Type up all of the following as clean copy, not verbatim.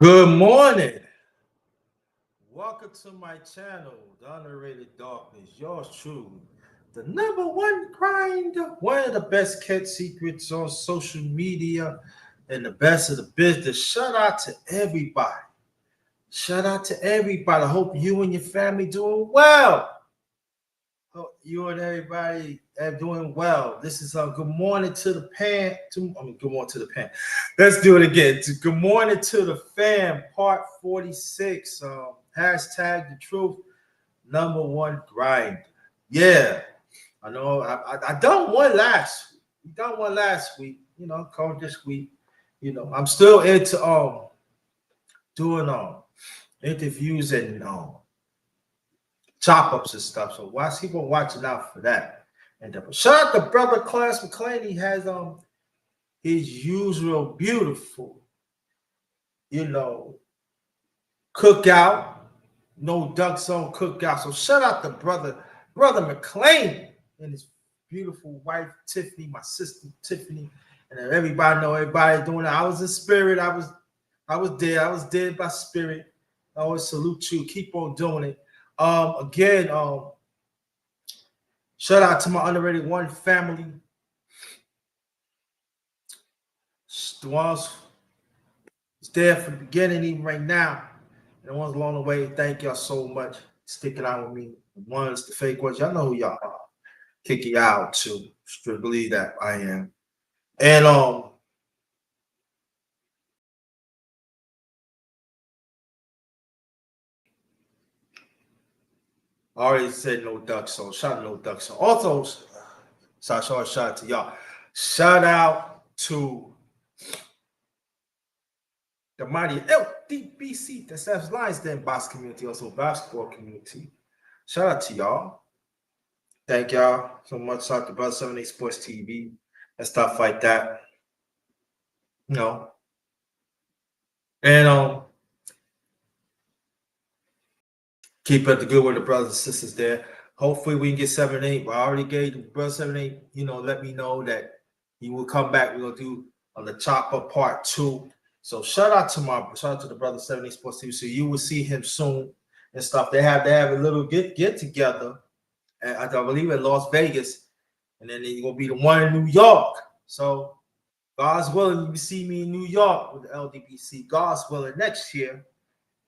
Good morning. Welcome to my channel, The Underrated Darkness. Yours truly, the number one grinder, one of the best kept secrets on social media, and the best of the business. Shout out to everybody. Shout out to everybody. I hope you and your family doing well. Hope you and everybody are doing well. This is a good morning to the pan. Good morning to the pan. Let's do it again. Good morning to the fam, part 46. Hashtag the truth, number one grind. Yeah, I know. I done one last week. We done one last week. Come this week. I'm still into doing interviews and chop ups and stuff. So keep on watching out for that. And shout out to brother Clarence McClain. He has his usual beautiful, cookout, no ducks on cookout. So shout out to brother McClain and his beautiful wife Tiffany, my sister Tiffany, and everybody know everybody doing it. I was in spirit. I was there. I was dead by spirit. I always salute you. Keep on doing it. Again, shout out to my underrated one family. The ones there from the beginning, even right now, and the ones along the way. Thank y'all so much sticking out with me. The ones, the fake ones, y'all know who y'all are. Kick you out too. Believe that I am. And I already said no duck, so shout out no duck. So also, shout out to y'all. Shout out to the mighty LDBC, that's Lions Den Box community, also basketball community. Shout out to y'all. Thank y'all so much. Shout out to Brother 78 Sports TV and stuff like that. And keep up the good with the brothers and sisters there. Hopefully we can get 7-8. But I already gave the brother 7-8, let me know that he will come back. We're gonna do on the chopper part 2. So shout out to the brother 78 Sports TV. So you will see him soon and stuff. They have a little get together, and I believe in Las Vegas, and then they're gonna be the one in New York. So God's willing, you see me in New York with the LDBC. God's willing next year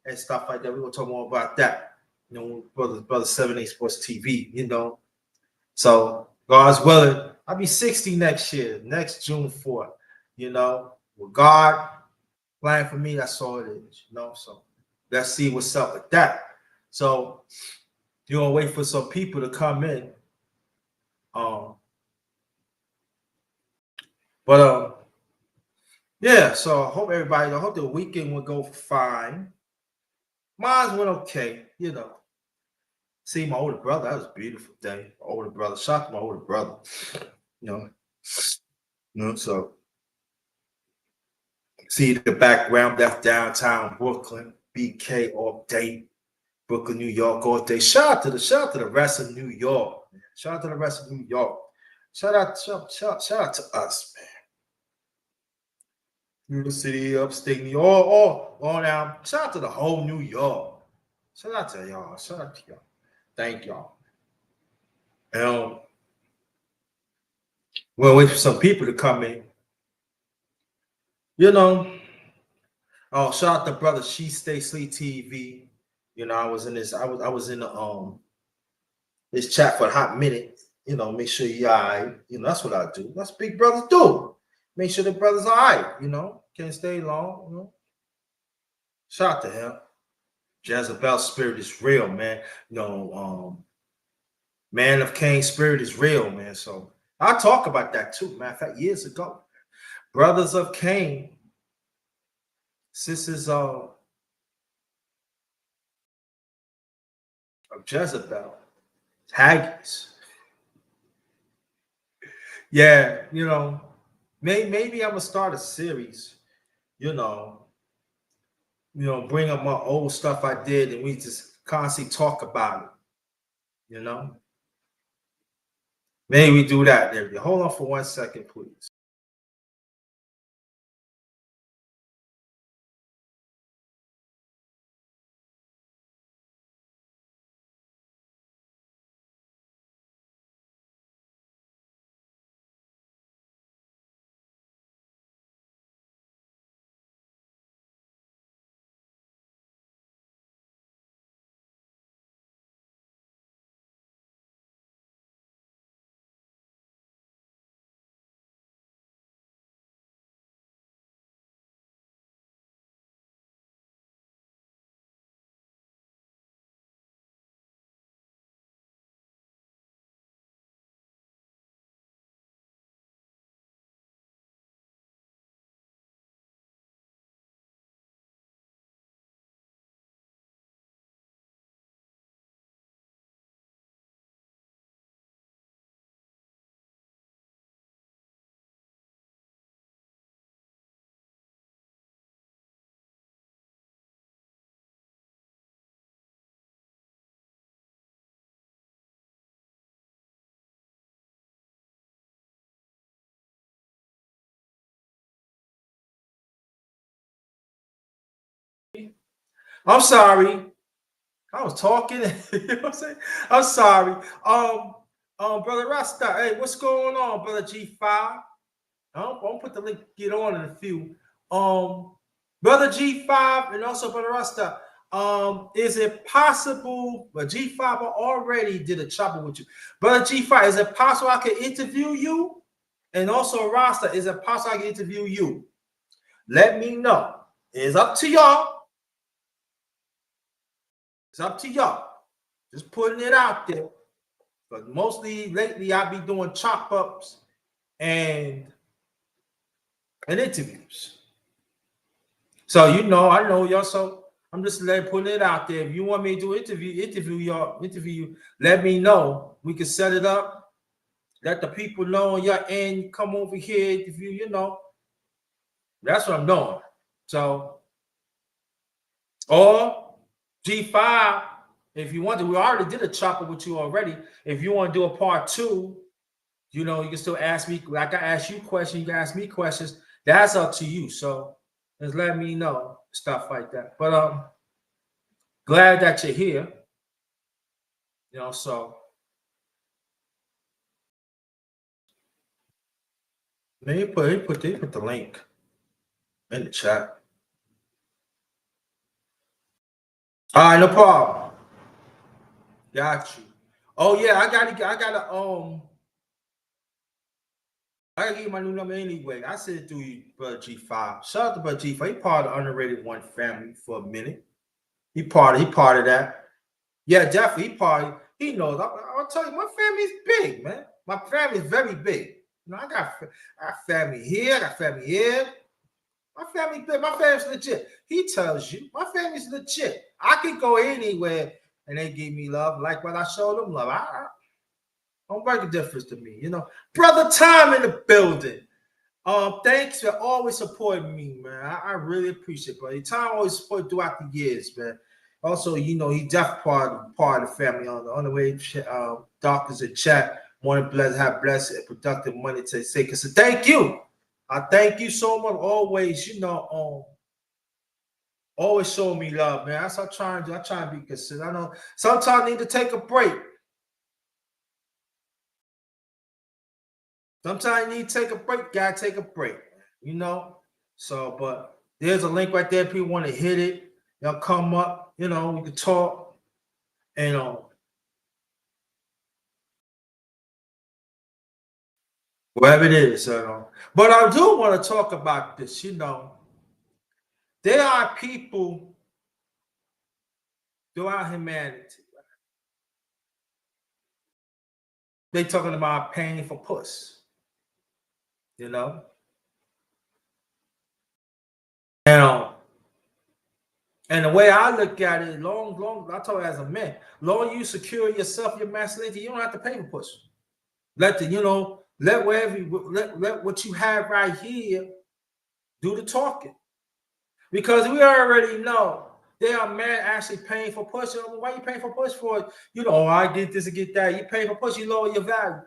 and stuff like that. We're gonna talk more about that. Brother 78 Sports TV. So God's willing, I'll be 60 next year, next June 4th. With God playing for me, that's all it is. So let's see what's up with that. So you're gonna wait for some people to come in. Yeah, so I hope the weekend will go fine. Mine went okay, See my older brother, that was a beautiful day. My older brother, shout out to my older brother. So see the background, that's downtown Brooklyn, BK all day, Brooklyn, New York all day. Shout out to the rest of New York, man. Shout out to the rest of New York. Shout out to us, man. New York City, upstate New York, all down. Shout out to the whole New York. Shout out to y'all. Shout out to y'all. Thank y'all. We'll wait for some people to come in. Oh, shout out to brother She Stay Sleep TV. I was in this chat for a hot minute. Make sure you all right. That's what I do. That's big brothers do. Make sure the brothers all right. Can't stay long. Shout out to him. Jezebel spirit is real, man. Man of Cain spirit is real, man. So I talk about that too. Matter of fact, years ago, brothers of Cain, sisters of Jezebel, Haggis. Yeah, maybe I'm gonna start a series. Bring up my old stuff I did, and we just constantly talk about it. Maybe we do that. There. Hold on for 1 second, please. I'm sorry. I was talking. You know what I'm saying? I'm sorry. Brother Rasta, hey, what's going on, brother G5? I'll put the link, get on in a few. Brother G5 and also Brother Rasta. Is it possible? But G5 already did a chopper with you. Brother G5, is it possible I can interview you? And also Rasta, is it possible I can interview you? Let me know. It's up to y'all. It's up to y'all. Just putting it out there. But mostly lately, I be doing chop ups and interviews. So I know y'all. So I'm just putting it out there. If you want me to do interview you. Let me know. We can set it up. Let the people know on your end. Come over here, interview. That's what I'm doing. So, or G5, if you want to, we already did a chopper with you already. If you want to do a part 2, you can still ask me. Like I ask you questions, you can ask me questions. That's up to you. So just let me know stuff like that. But glad that you're here. So they put the link in the chat. All right, no problem. Got you. Oh yeah, I gotta give you my new number anyway. I sent it through you, Brother G5. Shout out to Brother G5. He part of the underrated one family for a minute. He part of that. Yeah, definitely. He knows. I'll tell you, my family's big, man. My family's very big. I got family here. I got family here. My family big. My family's legit. He tells you, my family's legit. I can go anywhere and they give me love, like when I show them love. I don't make a difference to me, Brother Tom in the building. Thanks for always supporting me, man. I really appreciate it, buddy. Tom always supported throughout the years, man. Also, he's definitely part of the family. On the way, doctors in chat. Morning, have blessed and productive money to say. So thank you. I thank you so much. Always, always showing me love, man. That's what I'm trying to do. I try to be consistent. I know sometimes I need to take a break. Sometimes you need to take a break. Gotta take a break, So, but there's a link right there. People want to hit it. Y'all come up. We can talk. And whatever it is. But I do want to talk about this. There are people throughout humanity. They talking about paying for puss. And the way I look at it, long, I told you as a man, long you secure yourself, your masculinity, you don't have to pay for pussy. Let what you have right here do the talking. Because we already know there are men actually paying for pussy. Why are you paying for pussy for? I get this and get that. You pay for pussy, you lower your value.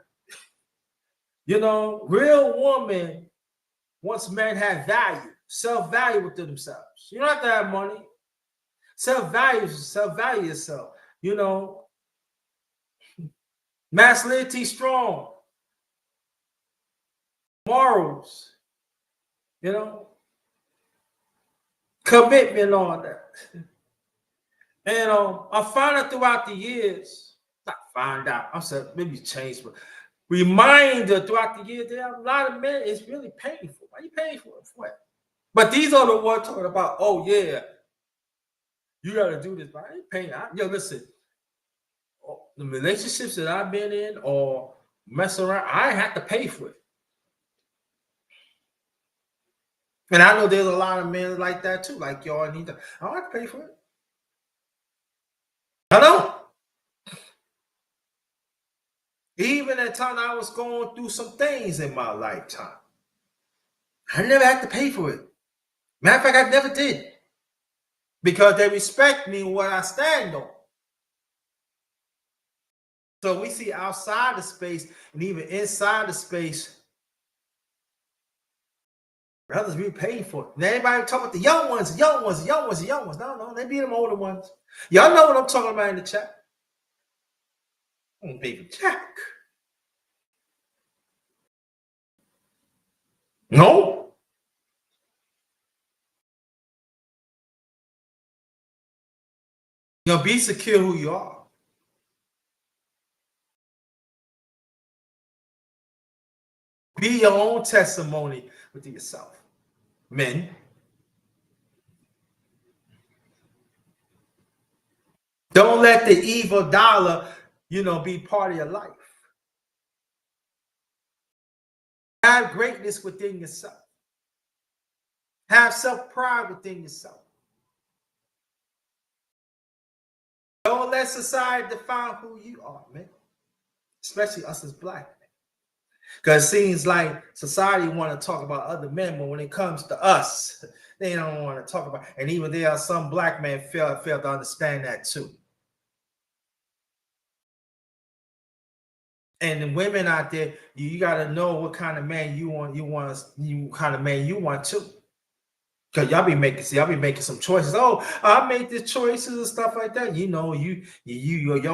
Real woman wants men have value, self-value within themselves. You don't have to have money. Self-value yourself. Masculinity strong. Morals. Commitment on that. And I found out throughout the years, I said maybe change, but reminder throughout the years, there are a lot of men, it's really painful. Why are you paying for it? For it? But these are the ones talking about, oh yeah, you gotta do this, but I ain't paying. Listen, the relationships that I've been in or mess around, I have to pay for it. And I know there's a lot of men like that too, like y'all I don't have to pay for it. I know. Even at time I was going through some things in my lifetime, I never had to pay for it. Matter of fact, I never did. Because they respect me what I stand on. So we see outside the space and even inside the space, Brothers be paid for it. And everybody talk about the young ones, the young ones, the young ones, the young ones. No, they be them older ones. Y'all know what I'm talking about in the chat. Baby Jack. No. Be secure who you are. Be your own testimony within yourself. Men. Don't let the evil dollar, be part of your life. Have greatness within yourself. Have self-pride within yourself. Don't let society define who you are, man. Especially us as black men. Because it seems like society want to talk about other men, but when it comes to us, they don't want to talk about. And even there are some black men fail to understand that too. And the women out there, you got to know what kind of man you want. Kind of man you want too. Cause y'all be making some choices. Oh, I made the choices and stuff like that. Y'all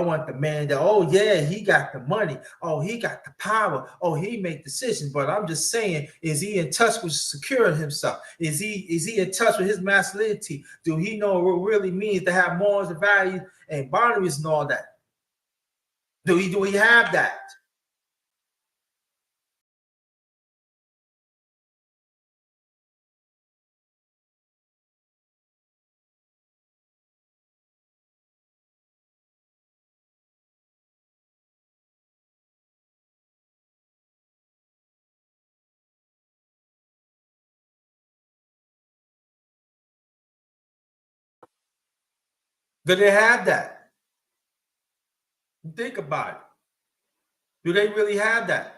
want the man that, oh yeah, he got the money. Oh, he got the power. Oh, he make decisions. But I'm just saying, is he in touch with securing himself? Is he in touch with his masculinity? Do he know what it really means to have morals and values and boundaries and all that? Do he have that? Do they have that? Think about it. Do they really have that?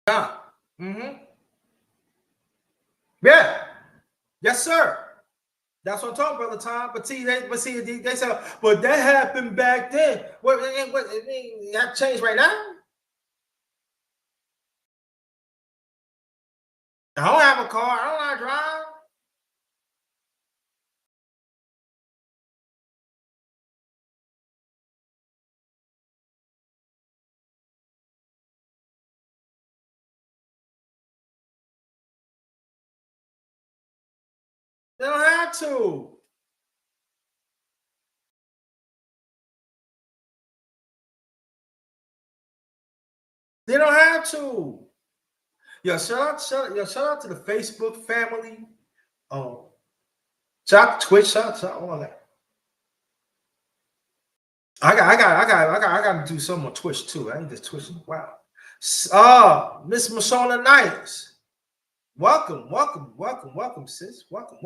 Yeah. Mm-hmm. Yeah. Yes, sir. That's what I'm talking about, the time. But they said, but that happened back then. That changed right now? I don't have a car. I don't know how to drive. They don't have to. They don't have to. Shout out to the Facebook family. Shout out to Twitch. Shout out all that. I got to do something on Twitch too. I ain't just Twitching. Wow. Miss Mashona Knights. Welcome, sis. Welcome.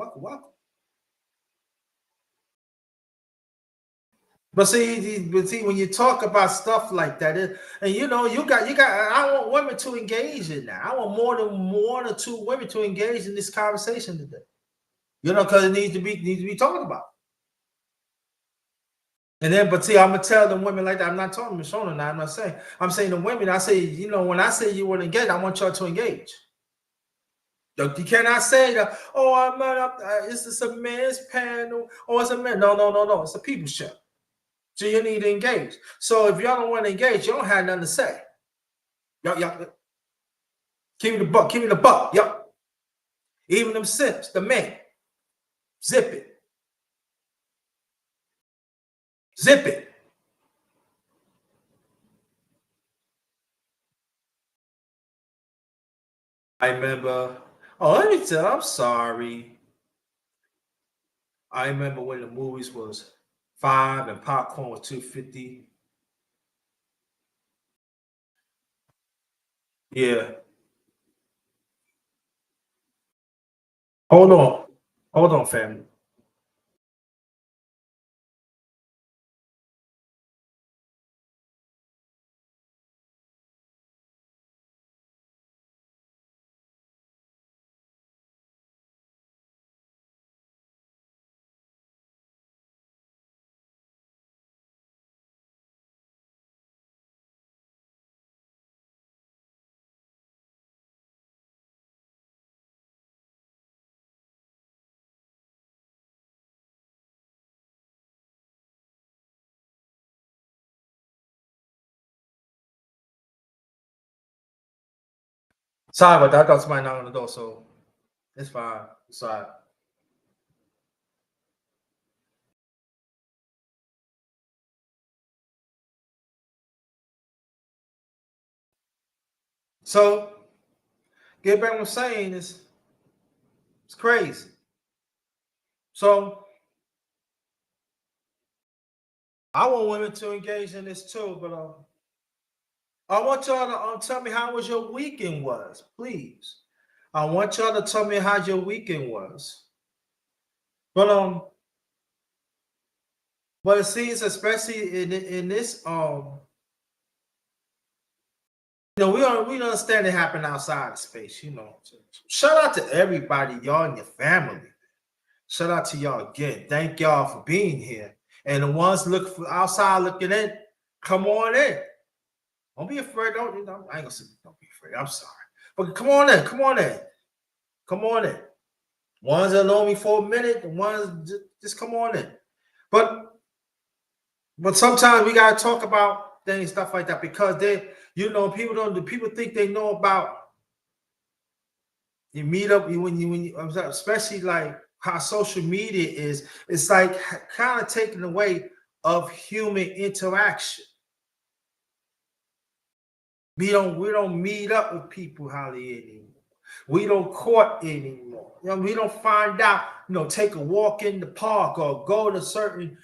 But see, when you talk about stuff like that, and you got. I want women to engage in that. I want more than one or two women to engage in this conversation today. Because it needs to be talked about. And then, but see, I'm gonna tell the women like that. I'm not talking to Shona now. I'm not saying. I'm saying the women. I say, when I say you want to engage, I want y'all to engage. You cannot say that. Oh, I'm not. Is this a men's panel or it's a man? No. It's a people show. So you need to engage. So if y'all don't want to engage, you don't have nothing to say. Y'all, give me the buck. Give me the buck. Yep. Even them simps, the men. Zip it. Zip it. I remember. Oh, let me tell. I'm sorry. I remember when the movies was $5 and popcorn was $2.50. Yeah. Hold on, family. Sorry about that. I thought somebody knocked on the door, so it's fine. Sorry. So, get back what I'm saying is it's crazy. So, I want women to engage in this too, but I want y'all to tell me how was your weekend was, please. I want y'all to tell me how your weekend was. But it seems, especially in this we understand it happen outside of space, Shout out to everybody, y'all and your family. Shout out to y'all again. Thank y'all for being here. And the ones outside looking in, come on in. Don't be afraid. I ain't gonna say don't be afraid. I'm sorry. But come on in. Come on in. Come on in. Ones that know me for a minute, the ones just come on in. But sometimes we gotta talk about things, stuff like that, because people think they know about you meet up when you especially like how social media is. It's like kind of taken away of human interaction. We don't meet up with people hardly anymore. We don't court anymore. We don't find out, take a walk in the park or go to certain,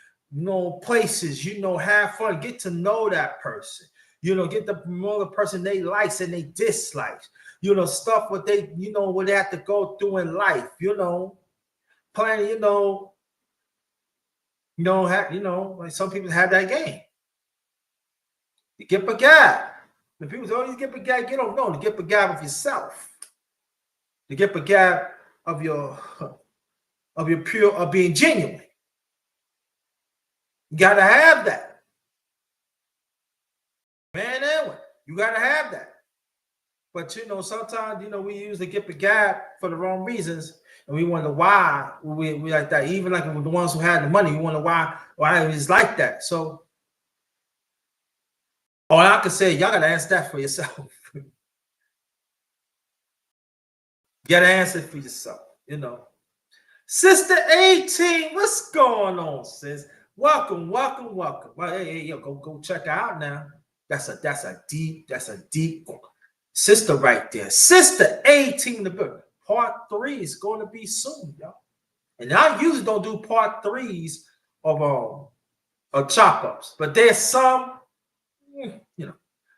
places, have fun, get to know that person, get to know the person they likes and they dislikes, stuff what they, what they have to go through in life, playing, like some people have that game. You get a gab. The people say, oh, you get a gab. You don't know. To get a gab of yourself. To get a gab of your pure, of being genuine. You gotta have that. Man and woman. You gotta have that. But sometimes we use the get the gab for the wrong reasons, and we wonder why we like that. Even like the ones who had the money, we wonder why it's like that. So, all I can say, y'all gotta answer that for yourself. You gotta answer it for yourself. Sister 18, what's going on, sis? Welcome. Well, hey, yo, go check her out now. That's a deep sister right there. Sister 18, the book. Part 3 is going to be soon, y'all. And I usually don't do part 3s of chop ups, but there's some,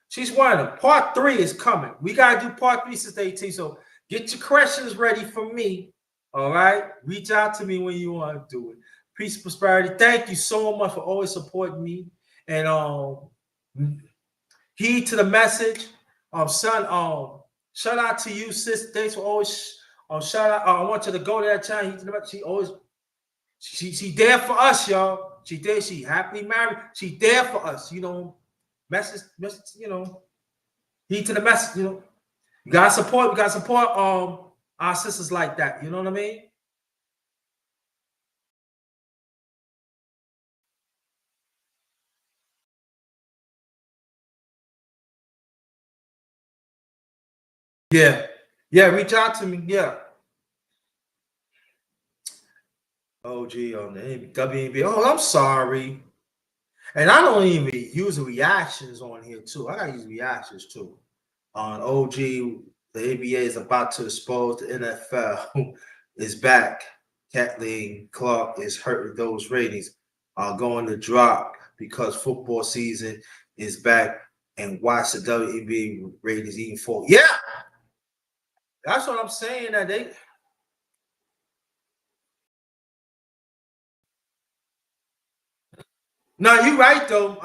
she's one of them. Part 3 is coming. We gotta do part 3, Sister 18. So get your questions ready for me. All right. Reach out to me when you want to do it. Peace, prosperity. Thank you so much for always supporting me. And heed to the message. Son, shout out to you, sis. Thanks for always shout out. I want you to go to that channel. Heed to the message. She always she there for us, y'all. She there. She happily married. She there for us. Message. Heed to the message. You gotta support. We gotta support our sisters like that. You know what I mean? Yeah. Reach out to me. Yeah. OG on the WNB. Oh, I'm sorry. And I don't even use the reactions on here too. I gotta use reactions too. On OG, the NBA is about to expose the NFL is back. Kathleen Clark is hurting those ratings are going to drop because football season is back, and watch the WNBA ratings even fall. Yeah, that's what I'm saying. That they. No, you right though.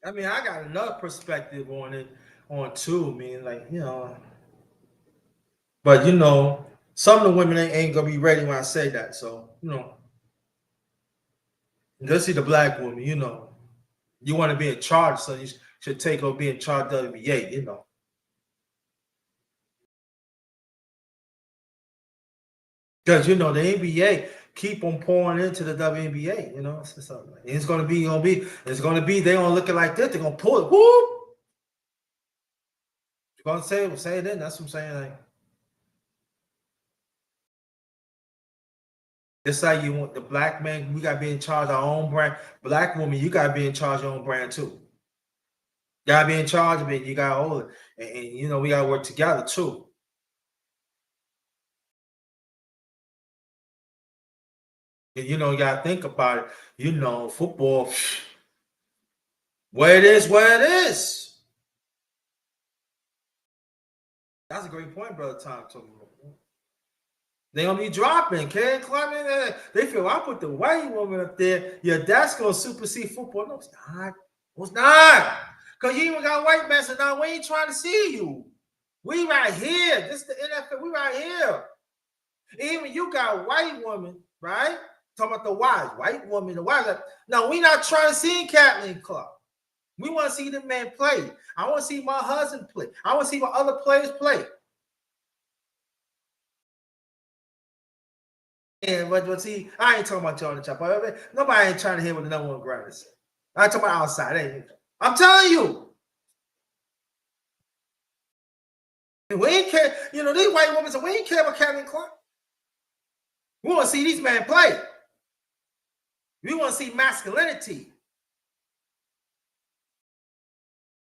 I mean, I got another perspective on it, on too. I mean, like but some of the women ain't gonna be ready when I say that. So let's see the black woman. You want to be in charge, so you should take over being in charge of the NBA. Because the NBA, keep on pouring into the WNBA. You know, it's gonna be they're gonna look at like this. They're gonna pull it. Whoop. You're gonna say it then. That's what I'm saying. Like, just like you want the black man, we gotta be in charge of our own brand. Black woman, you gotta be in charge of your own brand too. You gotta be in charge of it. You gotta hold it, and you know we gotta work together too. And you know, you gotta think about it. You know, football, where it is, where it is. That's a great point, brother Tom. They gonna be dropping, Ken Clement. They feel I put the white woman up there. Yeah, that's gonna supersede football. No, it's not. No, it's not. Cause you even got white men. So now we ain't trying to see you. We right here. This is the NFL. We right here. Even you got white woman, right? Talking about the wives, white woman, the wives. No, we not trying to see Kathleen Clark. We want to see the man play. I want to see my husband play. I want to see my other players play. And but see, I ain't talking about Jordan Chopper. Nobody ain't trying to hear what the number one grinder is. I ain't talking about outside. I'm telling you. We ain't care. You know, these white women say we ain't care about Kathleen Clark. We want to see these men play. We want to see masculinity.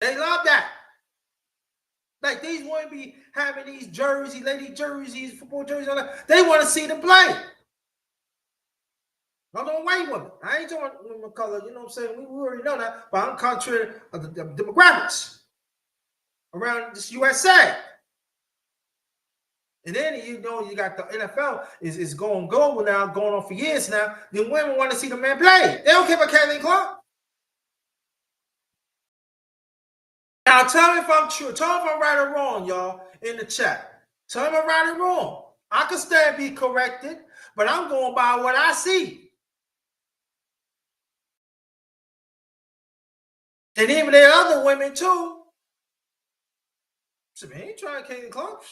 They love that. Like these women be having these jerseys, lady jerseys, football jerseys, all that. They want to see them play. I'm talking white women. I ain't talking women color. You know what I'm saying? We already know that. But I'm contrary of the demographics around this USA. And then you know you got the NFL is going global now, going on for years now. Then women want to see the man play. They don't care about Kathleen Clark. Now tell me if I'm true. Tell me if I'm right or wrong, y'all, in the chat. Tell me if I'm right or wrong. I can stand be corrected, but I'm going by what I see. And even there are other women too. So man, ain't trying to Kathleen Clark.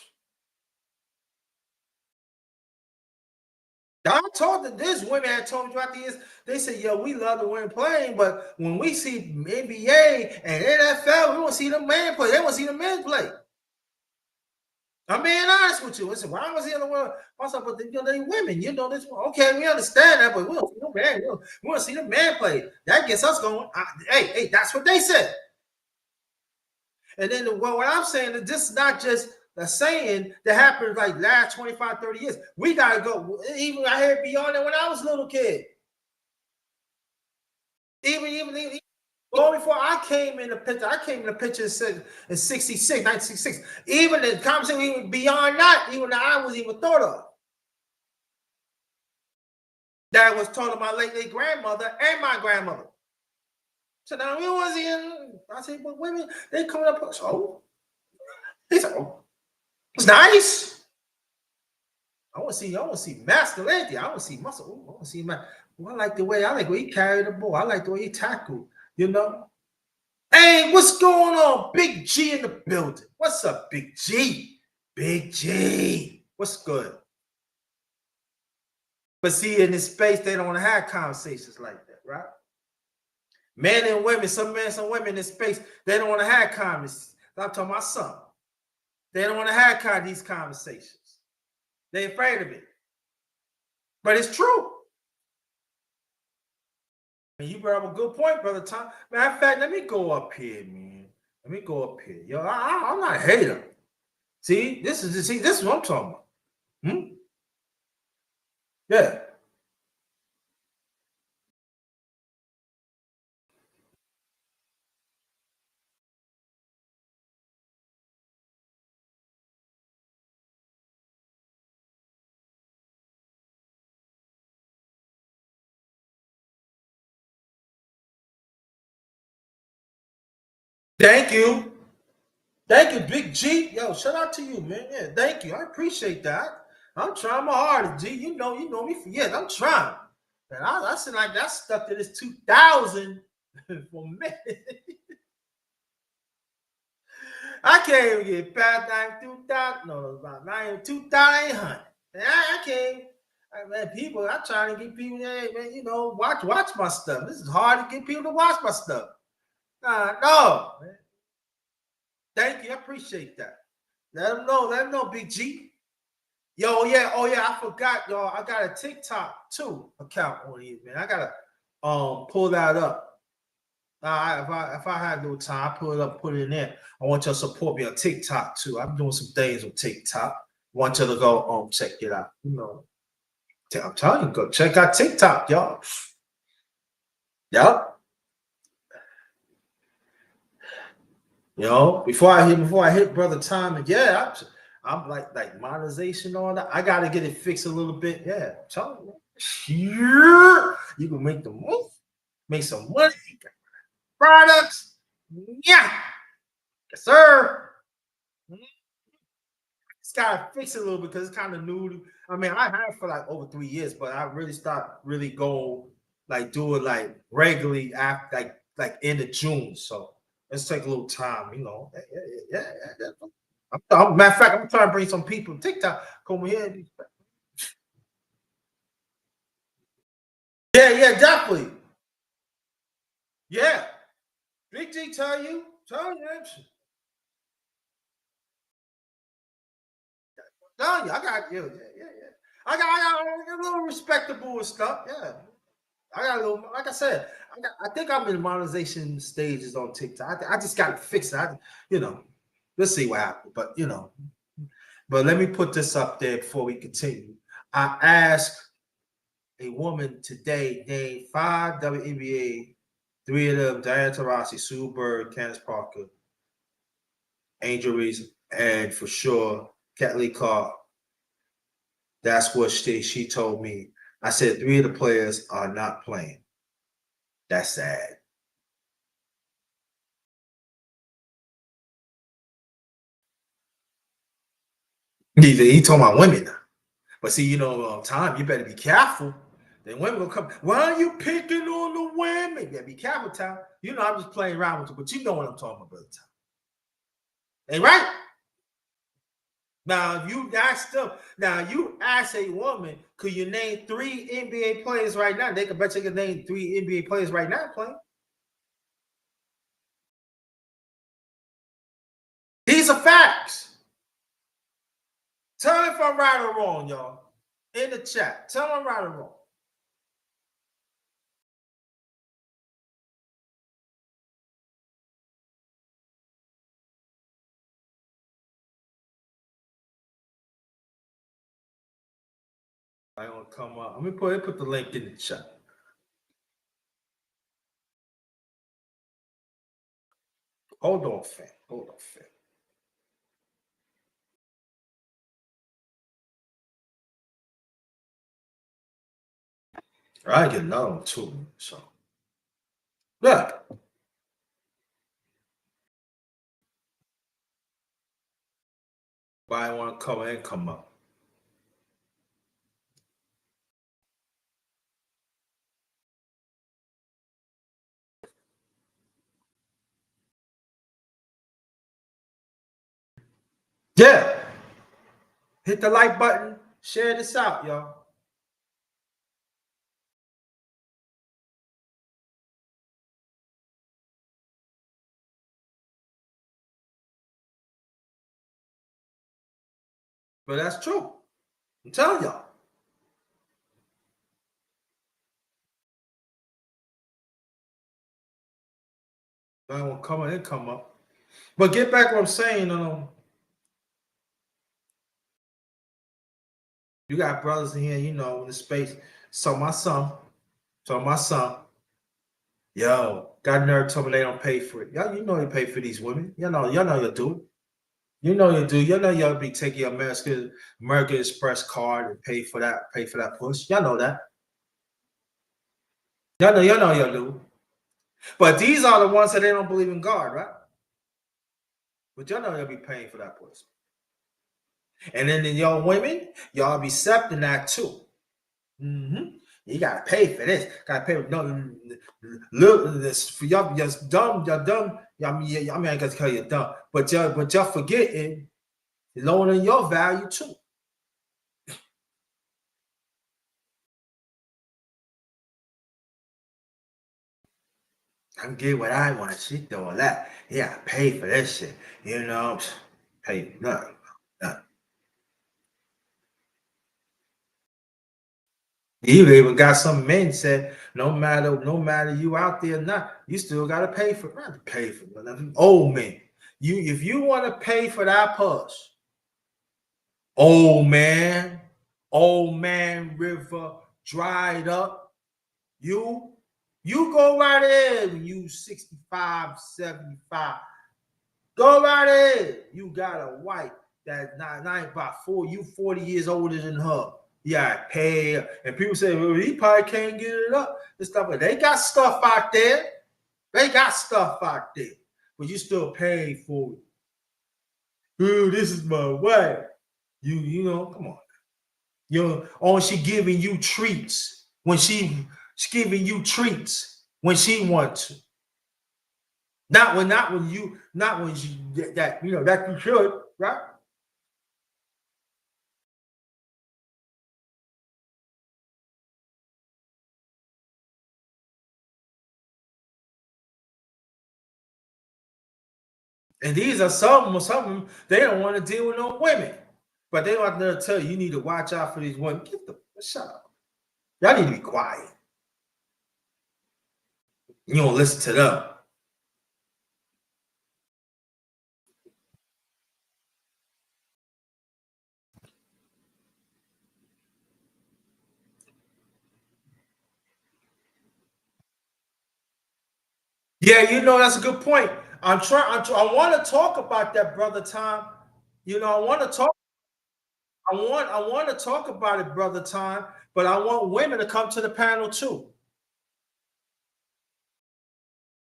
I told that this women had told me throughout the years, they said, yo, we love the women playing, but when we see NBA and NFL, we want to see the man play. They want to see the men play. I'm being honest with you. Listen, why was he in the world? Also, but you know, they women, you know this. Okay, we understand that, but we don't see no man. We want to see the man play. That gets us going. Hey, that's what they said. And then what I'm saying is this is not just a saying that happened like last 25, 30 years. We got to go. Even I heard beyond that when I was a little kid. Even long before I came in the picture, in 66, 1966. Even the conversation even beyond that, even that I was even thought of. That was told to my late grandmother and my grandmother. So now we was in. I said, but women, they coming up. So they said, oh, it's nice. I want to see masculinity. I want to see muscle. I want to see my. Well, I like the way he carried the ball. I like the way he tackled. You know. Hey, what's going on? Big G in the building. What's up, Big G? Big G. What's good? But see, in this space, they don't have conversations like that, right? Men and women, some men, some women in this space, they don't want to have conversations. I'm talking about some. They don't want to have these conversations. They're afraid of it. But it's true. And you brought up a good point, Brother Tom. Matter of fact, let me go up here, man. Let me go up here. Yo, I'm not a hater. See, this is what I'm talking about. Yeah. Thank you. Thank you, Big G. Yo, shout out to you, man. Yeah, thank you. I appreciate that. I'm trying my hardest, G. You know me for years. I'm trying. And I said like that stuff to this 2000 for a minute. I can't even get past 2000. No, about 2,800. I can't. Man, people, I'm trying to get people, hey, man, you know, watch my stuff. This is hard to get people to watch my stuff. No, man. Thank you. I appreciate that. Let them know, Big G. Yo, yeah, oh yeah, I forgot, y'all. I got a TikTok too account on here, man. I gotta pull that up. If I have no time, I pull it up, put it in there. I want y'all to support me on TikTok too. I'm doing some things on TikTok. Want y'all to go check it out. You know, I'm telling you, go check out TikTok, y'all. Yep. You know, before I hit Brother Tom, and yeah, I'm like monetization on that. I gotta get it fixed a little bit. Yeah, I'm telling you. Yeah, you can make the move, make some money, products. Yeah, yes, sir. It's gotta fix it a little bit because it's kind of new. I mean, I had it for like over 3 years, but I really start really go like do it like regularly after like end of June. So let's take a little time, you know. Yeah. Matter of fact, I'm trying to bring some people to TikTok come here. Yeah, definitely. Yeah. Big G tell you. I got you. Yeah. I got a little respectable stuff. Yeah. I got a little, like I said, I think I'm in monetization stages on TikTok. I just got to fix it. You know, let's see what happens. But you know, but let me put this up there before we continue. I asked a woman today named 5 WNBA, 3 of them: Diana Taurasi, Sue Bird, Candace Parker, Angel Reese, and for sure Kathleen Clark. That's what she told me. I said 3 of the players are not playing. That's sad. He told my women. But see, you know, Tom, you better be careful. Then women will come. Why are you picking on the women? Yeah, be careful, Tom. You know, I'm just playing around with you, but you know what I'm talking about, brother Tom. Ain't right? Now, if you ask them, now you ask a woman, could you name 3 NBA players right now? They can bet you can name 3 NBA players right now playing. These are facts. Tell me if I'm right or wrong, y'all. In the chat. Tell me I'm right or wrong. I'm gonna come up. Let me put the link in the chat. Hold on, fam. I get another one too. So yeah. Why I want to come in, come up. Yeah. Hit the like button. Share this out, y'all. But that's true. I'm telling y'all. I want to come in, come up. But get back what I'm saying. You got brothers in here, you know, in the space. So my son, yo, got nerve told me they don't pay for it. Y'all, you know they pay for these women. Y'all know you do. You know you do. You know y'all be taking your American Express card and pay for that push. Y'all know that. Y'all know y'all do. But these are the ones that they don't believe in God, right? But y'all know they'll be paying for that push. And then y'all women, y'all be accepting that too. Mm-hmm. You gotta pay for this. Gotta pay for look this for y'all just dumb, y'all dumb. I mean, I gotta tell you dumb, but y'all forgetting lowering your value too. I'm getting what I want. She doing that. Yeah, I pay for this shit. You know, pay nothing. Nothing. You even got some men said, no matter you out there or not, you still gotta pay for nothing. Old men. If you want to pay for that push, old man, river dried up. You go right ahead when you 65, 75. Go right ahead. You got a wife that's not about 40 years older than her. Yeah, pay. And people say, well, he probably can't get it up and stuff. But they got stuff out there. They got stuff out there. But you still pay for it. Oh, this is my wife. You know, come on. You know, or she giving you treats when she's giving you treats when she wants to. Not when you that you know that you should, right? And these are some of them, they don't want to deal with no women. But they want to tell you, you need to watch out for these women. Get the shut up. Y'all need to be quiet. You don't listen to them. Yeah, you know, that's a good point. I want to talk about that, brother Tom. You know, I want to talk about it, brother Tom, but I want women to come to the panel too.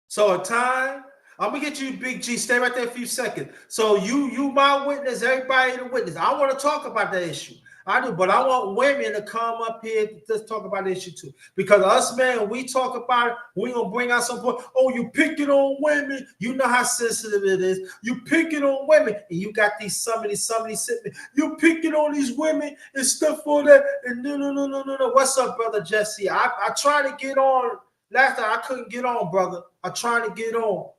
So a time, I'm gonna get you, Big G. Stay right there a few seconds. So you my witness, everybody the witness. I want to talk about that issue. I do, but I want women to come up here to just talk about the issue too. Because us men, we talk about it, we gonna bring out some point. Oh, you picking on women. You know how sensitive it is. You picking on women, and you got these somebody sitting. You picking on these women and stuff for that. And no. What's up, brother Jesse? I try to get on. Last time I couldn't get on, brother. I'm trying to get on.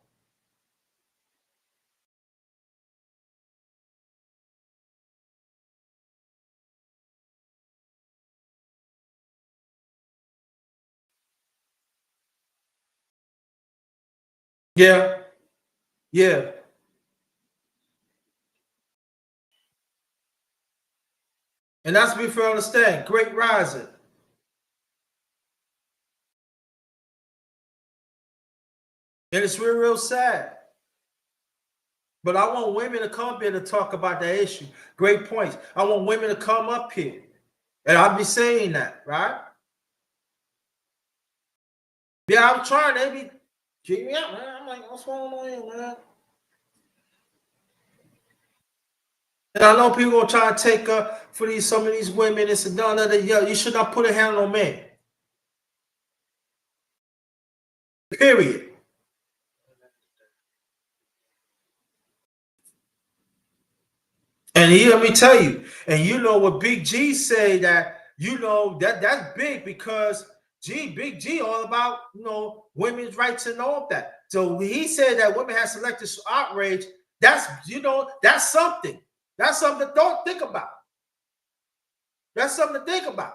Yeah, yeah. And that's me for understand. Great rising. And it's real sad. But I want women to come here to talk about that issue. Great points. I want women to come up here. And I'll be saying that, right? Yeah, I'm trying. They be keep me up, man. I'm like, what's going on here, man? And I know people gonna try to take for these some of these women and say, no, you should not put a hand on men. Period. And let me tell you, and you know what Big G say that you know that's big because Big G all about women's rights and all of that. So when he said that women have selective outrage, that's that's something. That's something to don't think about. That's something to think about.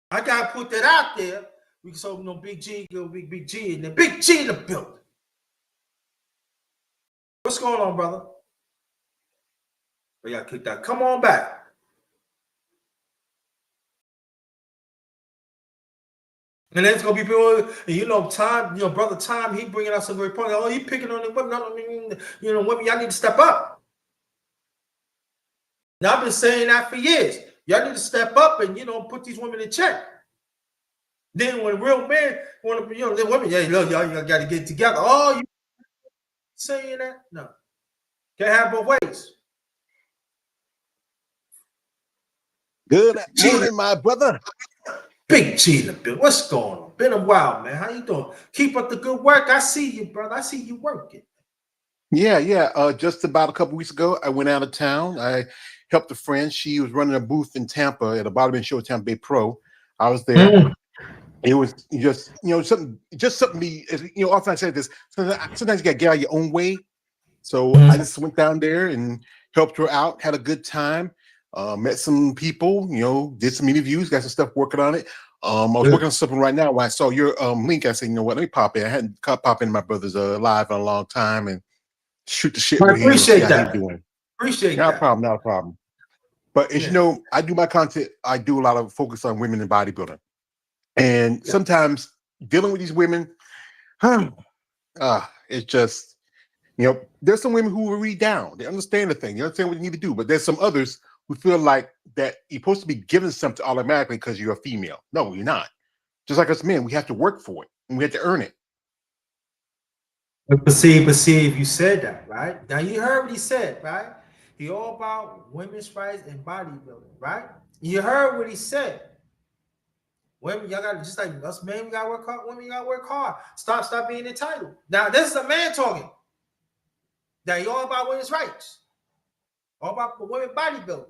I gotta put that out there. So Big G go Big G and then Big G in the building. What's going on, brother? We gotta kick that. Come on back. And then it's gonna be people, Time, brother Time, he bringing out some great point. Oh, he picking on the women. I mean, women, y'all need to step up. Now I've been saying that for years. Y'all need to step up and put these women in check. Then when real men want to, the women, yeah, look, y'all got to get together. Oh, you saying that? No, can't have both ways. Good morning, my brother. Big G in the building. What's going on? Been a while, man. How you doing? Keep up the good work. I see you, brother. I see you working. Yeah. Just about a couple weeks ago, I went out of town. I helped a friend. She was running a booth in Tampa at a Bottom Show, Tampa Bay Pro. I was there. It was just, something me, often I said this, sometimes you got to get out of your own way. So I just went down there and helped her out, had a good time, met some people, did some interviews, got some stuff working on it. I was working on something right now. When I saw your link, I said, you know what, let me pop in. I hadn't pop in my brother's live in a long time and shoot the shit I with him and see appreciate how he's that. doing. Appreciate Not a that. problem, not a problem. But as you Yeah. know, I do my content, I do a lot of focus on women in bodybuilding. And Yeah. sometimes dealing with these women, it's just, there's some women who will read down. They understand the thing. They understand what you need to do. But there's some others who feel like that you're supposed to be given something automatically because you're a female. No, you're not. Just like us men, we have to work for it and we have to earn it. But see, if you said that, right? Now you heard what he said, right? He all about women's rights and bodybuilding, right? You heard what he said. Women, y'all got to just like us men, we gotta work hard. Women, you gotta work hard. Stop being entitled. Now, this is a man talking. Now you all about women's rights, all about women bodybuilding.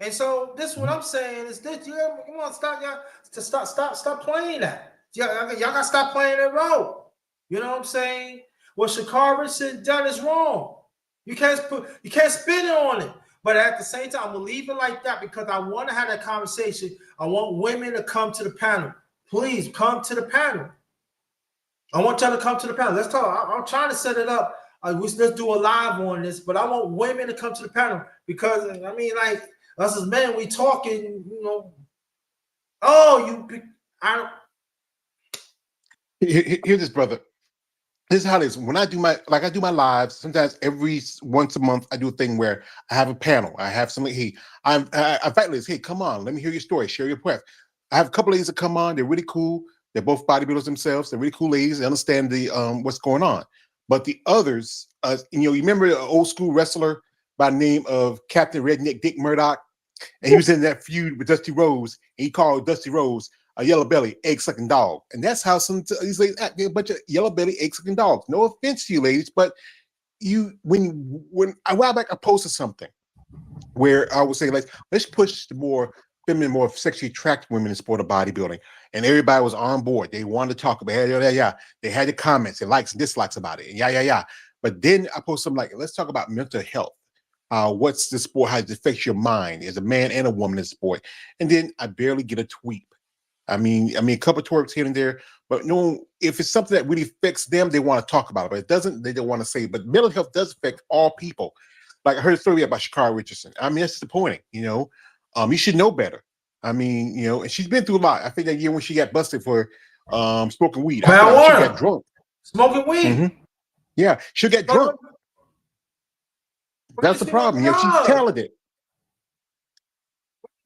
And so this is what I'm saying is this: you want to stop y'all to stop playing that. Y'all gotta stop playing that role. You know what I'm saying? What Shakara said done is wrong. You can't spin it on it. But at the same time, I'm gonna leave it like that because I want to have that conversation. I want women to come to the panel. Please come to the panel. I want y'all to come to the panel. Let's talk. I'm trying to set it up. Let's do a live on this, but I want women to come to the panel because I mean, like us as men, we talking. Oh, I don't. Here's this, brother. This is how it is. When I do my lives, sometimes every once a month, I do a thing where I have a panel. I have somebody, hey, I invite ladies, hey, come on, let me hear your story, share your breath. I have a couple ladies that come on, they're really cool. They're both bodybuilders themselves. They're really cool ladies. They understand the what's going on. But the others, you remember the old school wrestler by the name of Captain Redneck Dick Murdoch? And he was in that feud with Dusty Rhodes, and he called Dusty Rhodes a yellow belly, egg sucking dog. And that's how some these ladies act. They're a bunch of yellow belly, egg sucking dogs. No offense to you ladies, but when a while back I posted something where I was saying, like, let's push the more feminine, more sexually attractive women in sport of bodybuilding. And everybody was on board. They wanted to talk about it. Yeah. They had the comments and likes and dislikes about it. And yeah. But then I posted something like, let's talk about mental health. What's the sport, how it affects your mind as a man and a woman in sport. And then I barely get a tweet. I mean, a couple of twerks here and there, but no, if it's something that really affects them, they want to talk about it. But it doesn't, they don't want to say it. But mental health does affect all people. Like I heard a story about Shakara Richardson. I mean, that's disappointing, you should know better. I mean, and she's been through a lot. I think that year when she got busted for smoking weed, I thought she got drunk. Smoking weed. Mm-hmm. Yeah, she'll get drunk. That's the problem. She's talented.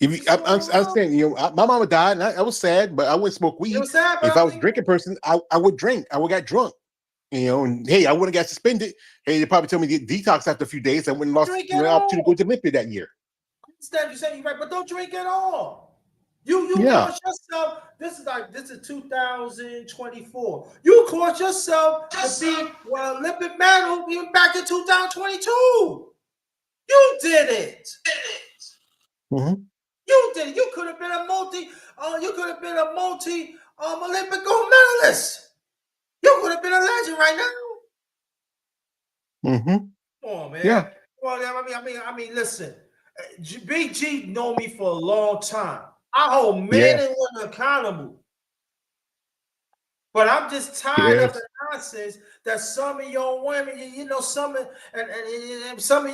I'm saying, my mama died, and I was sad, but I wouldn't smoke weed. Sad, if I was a drinking person, I would drink. I would get drunk. And hey, I wouldn't got suspended. Hey, they probably told me to detox after a few days. I wouldn't lost the opportunity to go to Olympia that year. Instead, you say you're right, but don't drink at all. You caught yourself. This is 2024. You caught yourself to be Olympic medal even back in 2022. You did it. Mm-hmm. You did it. You could have been a multi Olympic gold medalist. You could have been a legend right now. Mm-hmm. Come on, man. Yeah. Well, I mean, listen. Big G know me for a long time. I hold men and women accountable. But I'm just tired of the nonsense that some of your women, some of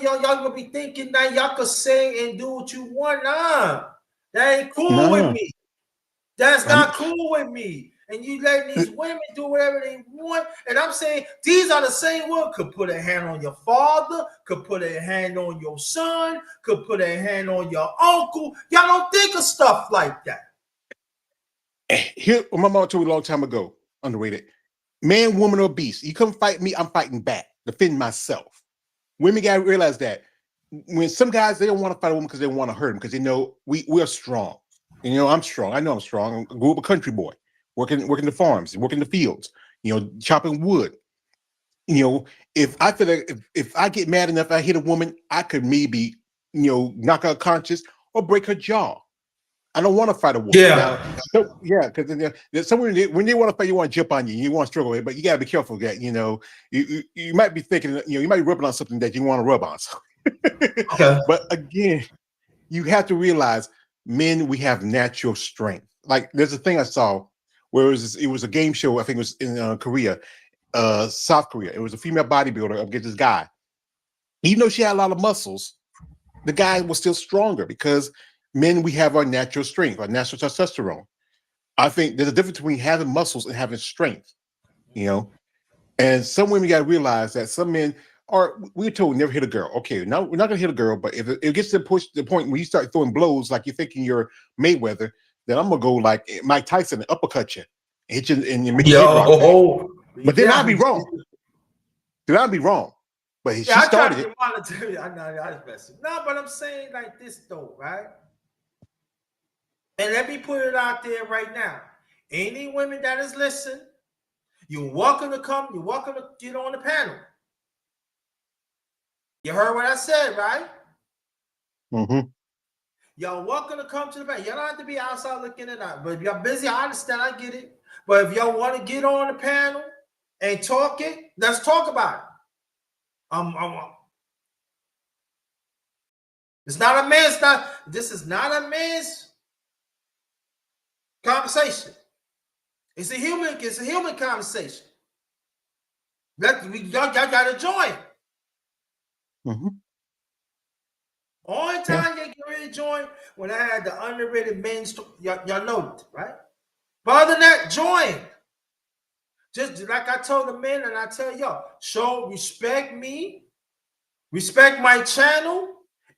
y'all gonna be thinking that y'all could say and do what you want. Nah, that ain't cool with me. That's not cool with me. And you letting these women do whatever they want. And I'm saying these are the same ones could put a hand on your father, could put a hand on your son, could put a hand on your uncle. Y'all don't think of stuff like that. Here, my mom told me a long time ago, underrated. Man, woman, or beast. You come fight me, I'm fighting back. Defend myself. Women gotta realize that. When some guys, they don't want to fight a woman because they want to hurt them, because they know we're strong. I'm strong. I know I'm strong. I grew up a country boy, working the farms, working the fields, chopping wood. If I feel like if I get mad enough, I hit a woman, I could maybe, knock her conscious or break her jaw. I don't want to fight a woman. Yeah. Now, so, yeah, because there's someone when they want to fight, you want to jump on you, you want to struggle with it, but you gotta be careful that you might be thinking, you might be rubbing on something that you want to rub on. So. Okay. But again, you have to realize, men, we have natural strength. Like there's a thing I saw where it was a game show. I think it was in Korea, South Korea. It was a female bodybuilder against this guy. Even though she had a lot of muscles, the guy was still stronger because men, we have our natural strength, our natural testosterone. I think there's a difference between having muscles and having strength, and some women got to realize that some men we're told never hit a girl. Okay, now we're not gonna hit a girl, but if it gets to the point where you start throwing blows like you're thinking you're Mayweather, then I'm gonna go like Mike Tyson and uppercut you, hit you, and you make your head rock. But then I'd be wrong. But she started it. I just messing. No, but I'm saying like this though, right? And let me put it out there right now. Any women that is listening, you're welcome to come. You're welcome to get on the panel. You heard what I said, right? Mm-hmm. Y'all welcome to come to the panel. You don't have to be outside looking it up. But if you're busy, I understand. I get it. But if y'all want to get on the panel and talk it, let's talk about it. It's not a man's. This is not a man's conversation. It's a human conversation. Y'all got to join. Mm-hmm. Only time you get ready to join when I had the underrated men's. Y'all know it, right? But other than that, join. Just like I told the men, and I tell y'all, show respect me, respect my channel,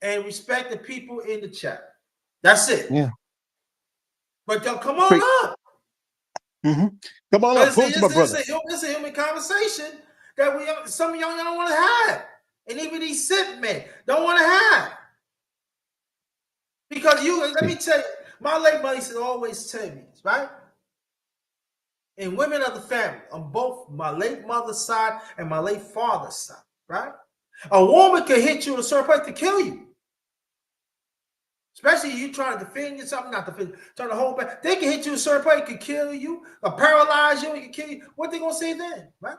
and respect the people in the chat. That's it. Yeah. But y'all come on up. Mm-hmm. Come on up. It's a human conversation that some of y'all don't want to have. And even these sick men don't want to have. Because let me tell you, my late mother used to always tell me this, right? And women of the family, on both my late mother's side and my late father's side, right? A woman could hit you in a certain place to kill you. Especially you trying to defend yourself, trying to hold back. They can hit you a certain place, it could kill you, or paralyze you, it can kill you. What they gonna say then, right?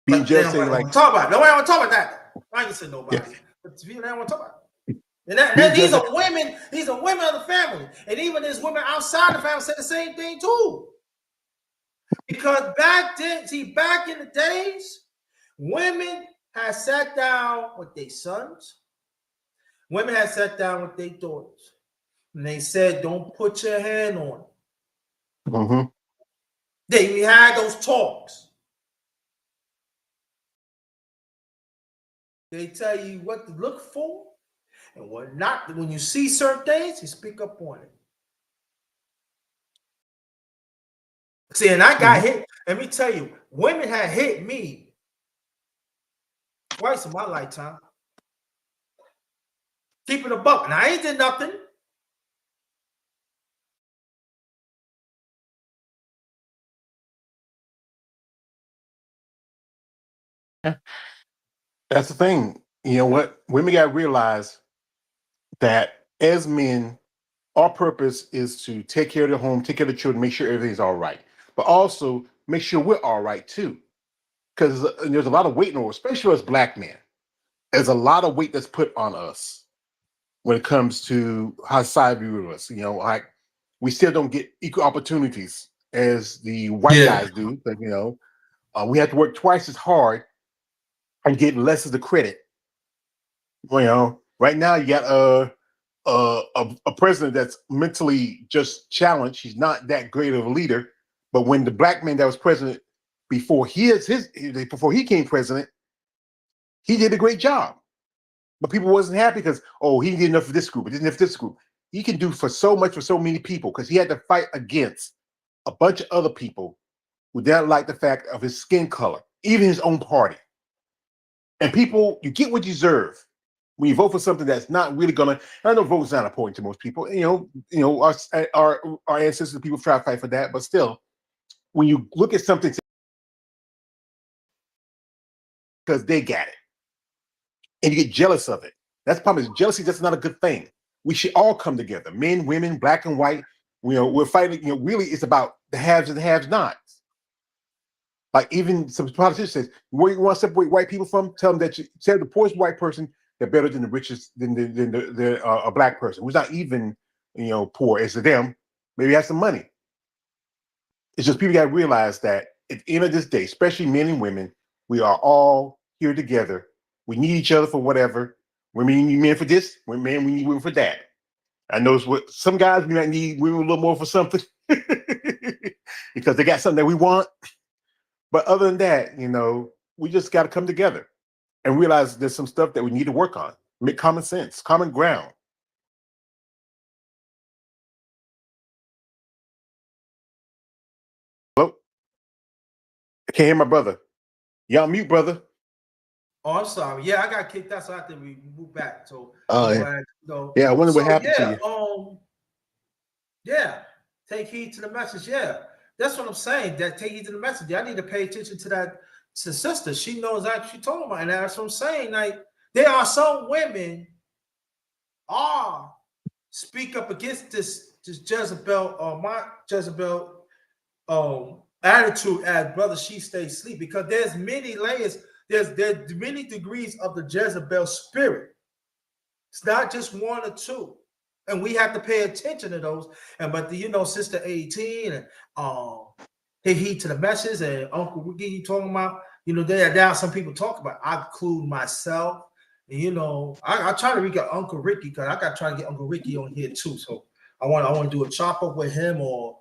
Being just saying like talk about it. Nobody want to talk about that. I ain't gonna say nobody. Yeah. But people don't want to talk about it. And these are women. These are women of the family, and even there's women outside the family say the same thing too. Because back in the days, women had sat down with their sons. Women had sat down with their daughters, and they said, "Don't put your hand on it." Mm-hmm. We had those talks. They tell you what to look for and what not. When you see certain things, you speak up on it. See, and I got hit. Let me tell you, women had hit me twice in my lifetime. Keeping a buck. And I ain't did nothing. That's the thing. You know what? Women got to realize that as men, our purpose is to take care of the home, take care of the children, make sure everything's all right. But also make sure we're all right too. Because there's a lot of weight on, especially as Black men. There's a lot of weight that's put on us when it comes to how society views us. Like we still don't get equal opportunities as the white guys do. But we have to work twice as hard and get less of the credit. Right now you got a president that's mentally just challenged. He's not that great of a leader. But when the Black man that was president before he became president, he did a great job. But people wasn't happy because, he did enough for this group, he did enough for this group. He can do for so much for so many people because he had to fight against a bunch of other people who didn't like the fact of his skin color, even his own party. And people, you get what you deserve when you vote for something that's not really gonna. I know vote's not important to most people. Our ancestors, people try to fight for that, but still, when you look at something because they got it, and you get jealous of it. That's the problem. Is jealousy. That's not a good thing. We should all come together, men, women, black and white. We're fighting. Really, it's about the haves and the have-nots. Like even some politicians says, where you want to separate white people from? Tell them that tell the poorest white person they're better than the richest than a black person who's not even poor as to them. Maybe have some money. It's just people got to realize that at the end of this day, especially men and women, we are all here together. We need each other for whatever. Women need men for this. We need women for that. I know what some guys we might need women a little more for something because they got something that we want. But other than that, we just got to come together and realize there's some stuff that we need to work on. Make common sense, common ground. Hello? I can't hear my brother. Y'all mute, brother. Oh, I'm sorry. Yeah, I got kicked out, so I have to move back. So, yeah. I wonder what happened to you. Yeah, take heed to the message. Yeah, that's what I'm saying. That take heed to the message. I need to pay attention to that sister. She knows that she talking about, and that's what I'm saying. Like there are some women speak up against this Jezebel my Jezebel attitude as brother she stays asleep, because there's many layers, there's many degrees of the Jezebel spirit. It's not just one or two, and we have to pay attention to those. And but Sister 18 and take heed to the message, and Uncle Ricky talking about, there are some people talk about. I include myself. And, I try to get Uncle Ricky, because I got to try to get Uncle Ricky on here too. So I want to do a chop up with him or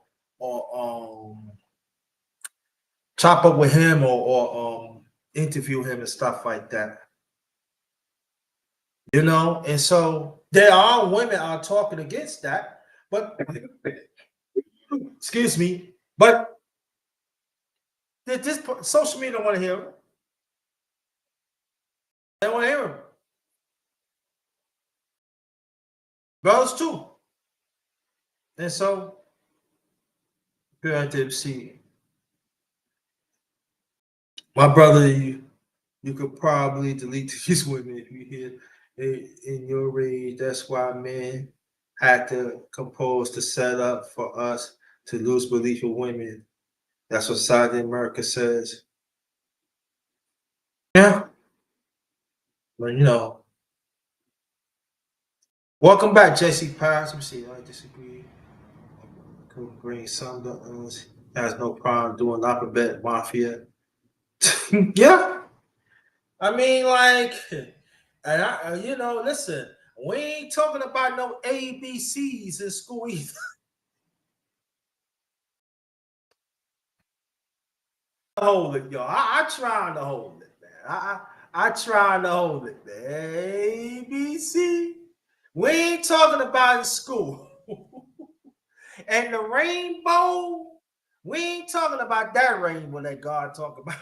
interview him and stuff like that. And so there are women are talking against that, but excuse me, but this social media don't want to hear him. They don't want to hear him. Brothers too. And so you have to see. My brother, you could probably delete these women if you hear in your rage. That's why men had to compose to set up for us to lose belief in women. That's what Society in America says. Yeah. But welcome back, Jesse Pies. Let me see. I disagree. Could bring some has no problem doing alphabet mafia. Yeah. I mean, like, and listen, we ain't talking about no ABCs in school either. Hold it, y'all. I trying to hold it, man. I trying to hold it, man. ABC. We ain't talking about in school. And the rainbow, we ain't talking about that rainbow that God talk about.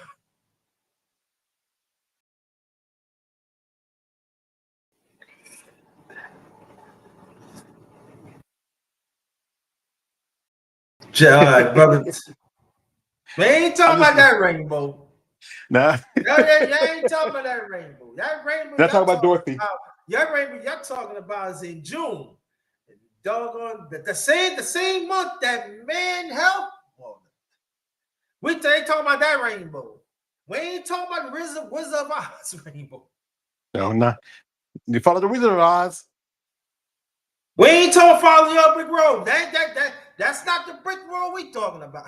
Brother. We ain't talking about that rainbow. Nah. Y'all ain't talking about that rainbow. That rainbow. Not talking about Dorothy. Your rainbow you're talking about is in June. Doggone the same month that man health. We ain't talking about that rainbow. We ain't talking about the Wizard of Oz rainbow. No, not. You follow the Wizard of Oz. We ain't talking follow your brick road. That's not the brick road we talking about.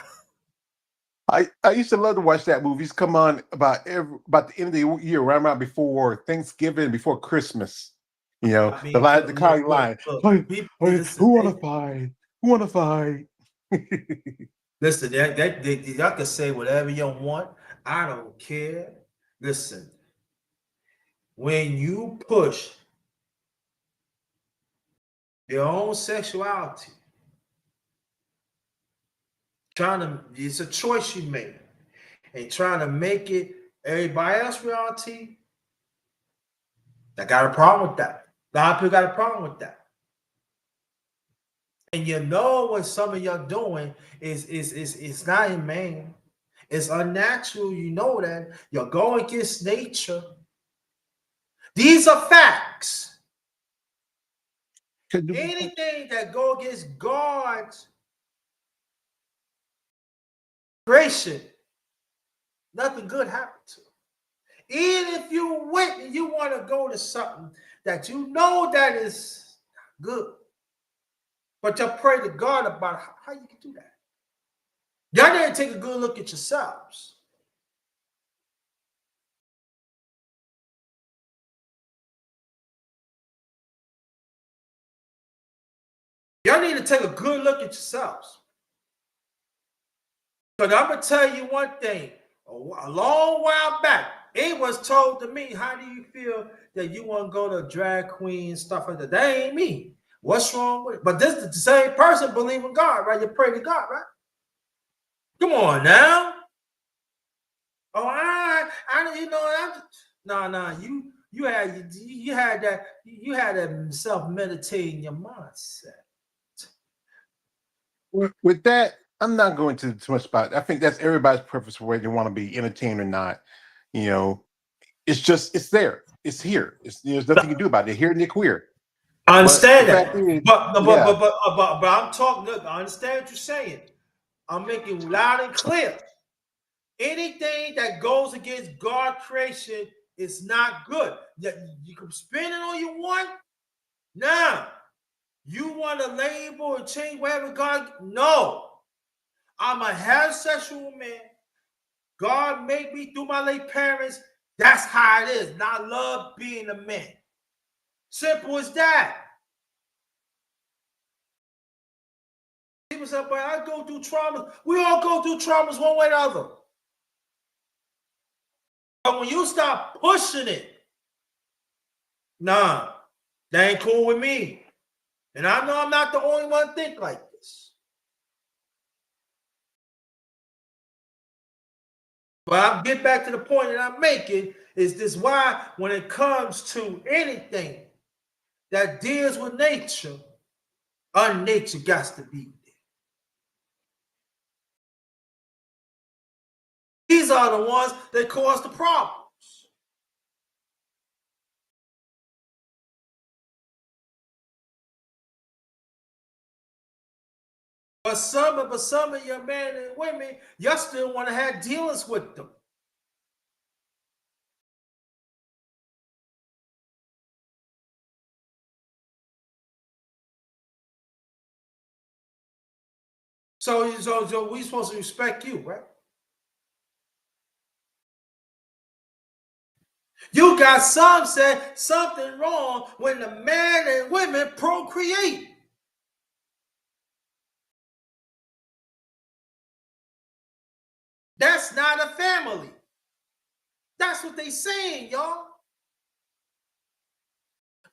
I used to love to watch that movies come on about the end of the year, right around before Thanksgiving, before Christmas. The car line. Who want to fight? Who want to fight? Listen, y'all can say whatever you want. I don't care. Listen, when you push your own sexuality, it's a choice you make, and trying to make it everybody else's reality, I got a problem with that. A lot of people got a problem with that. And what some of y'all doing is not humane. It's unnatural. You know that. You're going against nature. These are facts. Anything that go against God's creation, nothing good happens to it. Even if you went and you want to go to something that you know that is good, but you pray to God about how you can do that. Y'all need to take a good look at yourselves. Y'all need to take a good look at yourselves. Because I'm going to tell you one thing. A long while back, it was told to me, how do you feel that you want to go to drag queen and stuff like that? That ain't me. What's wrong with it? But this is the same person believe in God, right? You pray to God, right? Come on now. Oh, you had that self-meditating your mindset. With that, I'm not going to too much about it. I think that's everybody's preference for whether they want to be entertained or not. It's there. It's here. There's nothing you can do about it. They're here and they're queer. I understand that. But I'm talking, look, I understand what you're saying. I'm making loud and clear. Anything that goes against God's creation is not good. You can spin it all you want. Now, you want to label and change whatever God? No. I'm a heterosexual man. God made me through my late parents. That's how it is. And I love being a man. Simple as that. People say, but I go through traumas. We all go through traumas one way or the other. But when you start pushing it, nah, that ain't cool with me. And I know I'm not the only one to think like this. But I'll get back to the point that I'm making is this why when it comes to anything that deals with nature, unnature got to be there. These are the ones that cause the problems. But some of your men and women, you still want to have dealings with them. So we supposed to respect you, right? You got some said something wrong when the man and women procreate. That's not a family. That's what they saying, y'all.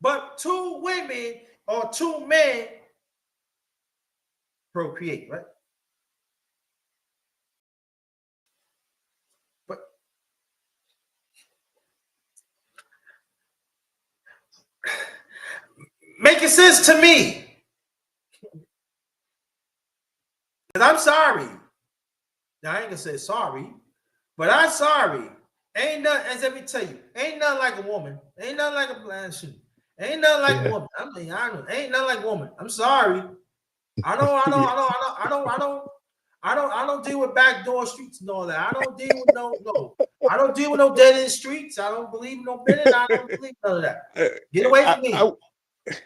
But two women or two men procreate, right? But making sense to me. Because I'm sorry. Now I ain't gonna say sorry, but I'm sorry. Ain't nothing, as let me tell you, ain't nothing like a woman. Ain't nothing like a blind shoe. Ain't nothing like a woman. I mean, ain't nothing like a woman. I'm sorry. I don't deal with backdoor streets and all that. I don't deal with I don't deal with no dead end streets. I don't believe in no bidding. I don't believe none of that. Get away from me.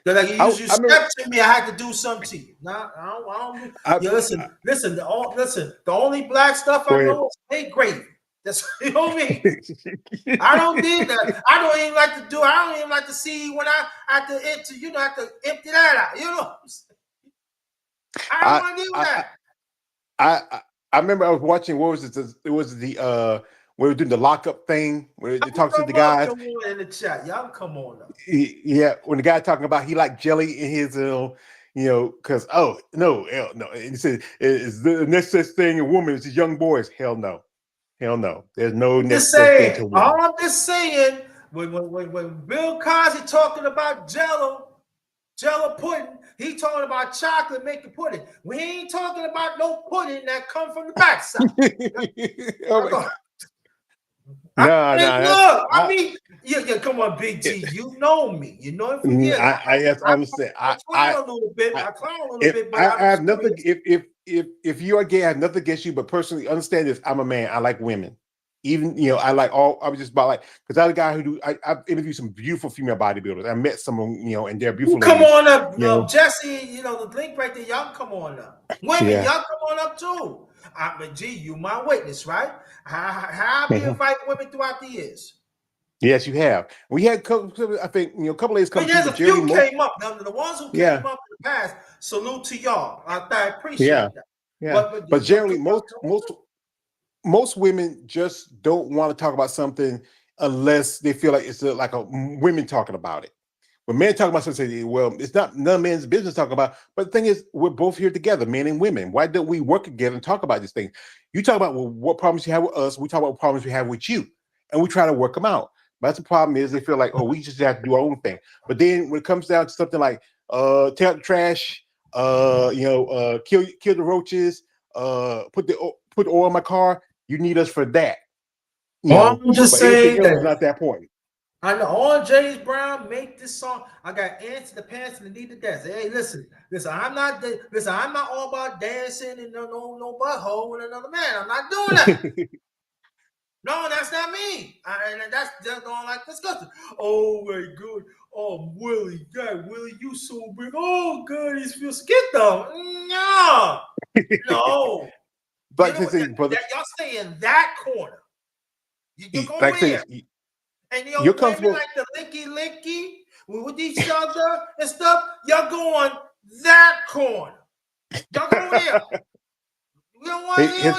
Because you stepped to me, I had to do something to you. Nah, I don't. Listen. The only black stuff I know is hate gravy. That's you know what I mean. I don't do that. I don't even like to do. I don't even like to see when I have to empty. You know, have to empty that out. You know. I don't want to do that. I remember I was watching. What was it? It was the we were doing the lockup thing where it talks to the guys in the chat. Y'all come on up. Yeah, when the guy talking about he liked jelly in his because no, and he said is the next such thing a woman is young boys. Hell no. There's no next such thing to women. All I'm just saying when Bill Cosby talking about Jello pudding, he talking about chocolate making pudding. We ain't talking about no pudding that come from the backside. No, Look, I mean, yeah, come on, Big G. You know me. You know it for years. Yes, I understand. I clown a little bit. I clown a little bit, but I have serious. nothing. If you are gay, I have nothing against you. But personally, understand this: I'm a man. I like women. Even I like all. I was just about like because I'm a guy who do. I've interviewed some beautiful female bodybuilders. I met some of them, and they're beautiful. Come ladies, on up, Jesse. The link right there. Y'all come on up. Women, yeah. y'all come on up too. But G, you my witness, right? How I be inviting women throughout the years. Yes, you have. We had I think a couple ladies come There's through. a few came up. Now, the ones who came up in the past, salute to y'all. I appreciate that. Yeah. But generally, most women just don't want to talk about something unless they feel like it's like a women talking about it. When men talk about something, well, it's not none man's business talking about. But the thing is, we're both here together, men and women. Why don't we work together and talk about these things? You talk about what problems you have with us. We talk about what problems we have with you, and we try to work them out. But that's the problem is they feel like, oh, we just have to do our own thing. But then when it comes down to something like take out the trash, kill the roaches, put oil in my car, you need us for that. I'm just but saying anything else is not that point. I know all James Brown make this song. I got ants in the pants and the need to dance. Hey, listen. I'm not all about dancing and no butthole with another man. I'm not doing that. No, that's not me. And that's going like disgusting. Oh my god. Oh Willie, God, Willie, you so big. Oh god, he feels get them. No. Like I say, brother, y'all stay in that corner. You go like I where? say, And you're women comfortable like the licky with each other and stuff. Y'all going that corner. Y'all go here. We don't want to his hear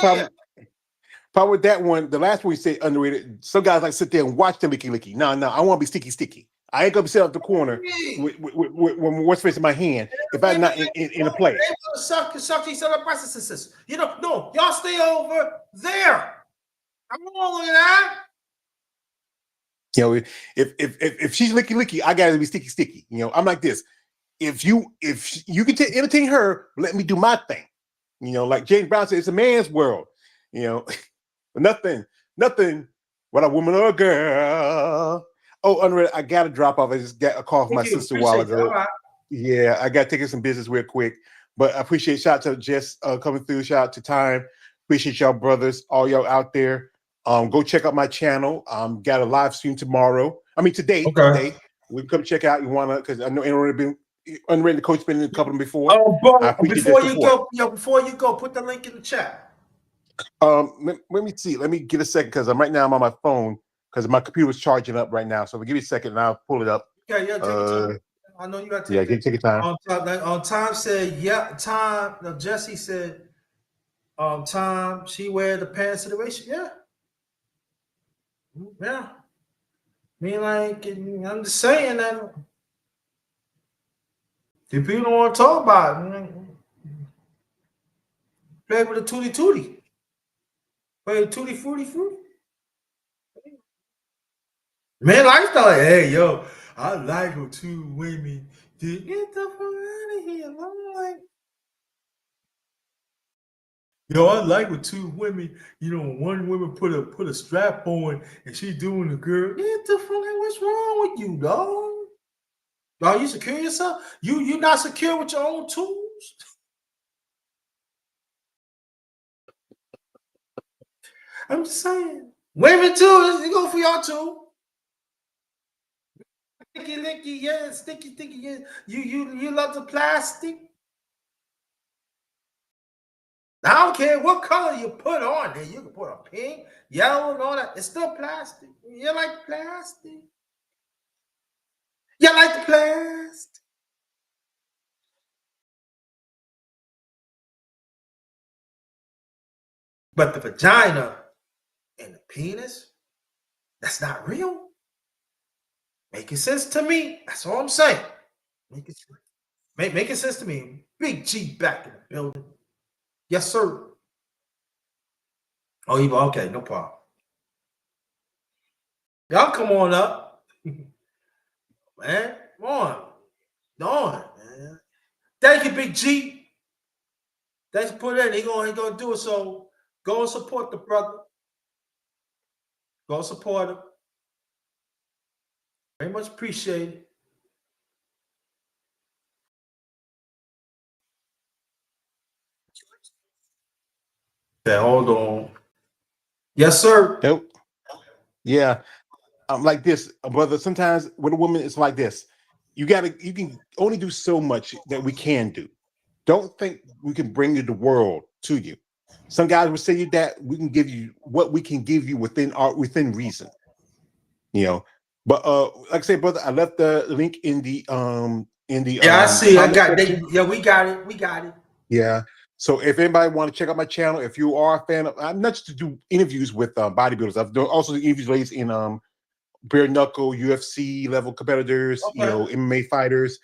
problem with that one, the last one we say underrated. Some guys like sit there and watch the licky. No, I want to be sticky. I ain't gonna be sitting up the corner with what's facing my hand if I'm not in a play. They want to suck each other breasts. No, y'all stay over there. I don't want to look at that. If she's licky, I gotta be sticky. I'm like this. If you can entertain her, let me do my thing. Like James Brown said, it's a man's world. Nothing what a woman or a girl. Oh, underrated, I gotta drop off. I just got a call from my sister a while ago. Right. Yeah, I gotta take some business real quick. But I appreciate shout out to Jess coming through, shout out to Time. Appreciate y'all brothers, all y'all out there. Go check out my channel. Got a live stream tomorrow. I mean today. Okay. Today. We come check out. You wanna because I know Aaron been unwritten coach been in a couple of them before. Before you go, put the link in the chat. Let me see. Let me get a second because right now I'm on my phone because my computer's charging up right now. So give me a second and I'll pull it up. Okay, yeah, take your time. I know you got to take your time. Time said, yeah, Time. No, Jesse said, Time, she wear the pants of the race. Yeah. Yeah. I mean, like, I'm just saying that if people don't want to talk about it, play with a tootie. Play with tootie fruity. Man, I thought, hey, yo, I like her two women. Get the fuck out of here. I'm like, yo, I like with two women. One woman put a strap on and she doing the girl. Get the fuck out. What's wrong with you, dog? Dog, you secure yourself? You not secure with your own tools? I'm just saying. Women too. You go for y'all too. Sticky, yeah, sticky, yeah. You love the plastic. I don't care what color you put on there. You can put a pink, yellow, and all that. It's still plastic. You like plastic? You like the plastic? But the vagina and the penis, that's not real. Making sense to me. That's all I'm saying. Making sense to me. Big G back in the building. Yes, sir. Oh, you okay? No problem. Y'all come on up, man. Come on, man. Thank you, Big G. Thanks for putting in. He gonna do it. So go and support the brother. Go support him. Very much appreciated. Yeah, hold on. Yes, sir. Nope. Yeah. Like this, brother. Sometimes with a woman, it's like this. You can only do so much that we can do. Don't think we can bring you the world to you. Some guys will say that we can give you what we can give you within reason. You know, but like I say, brother, I left the link in the Yeah, I see. I comment got section. yeah, we got it. We got it. Yeah. So if anybody want to check out my channel, if you are a fan of, I'm not just to do interviews with bodybuilders. I've done also interviews in bare knuckle UFC level competitors, Okay. MMA fighters,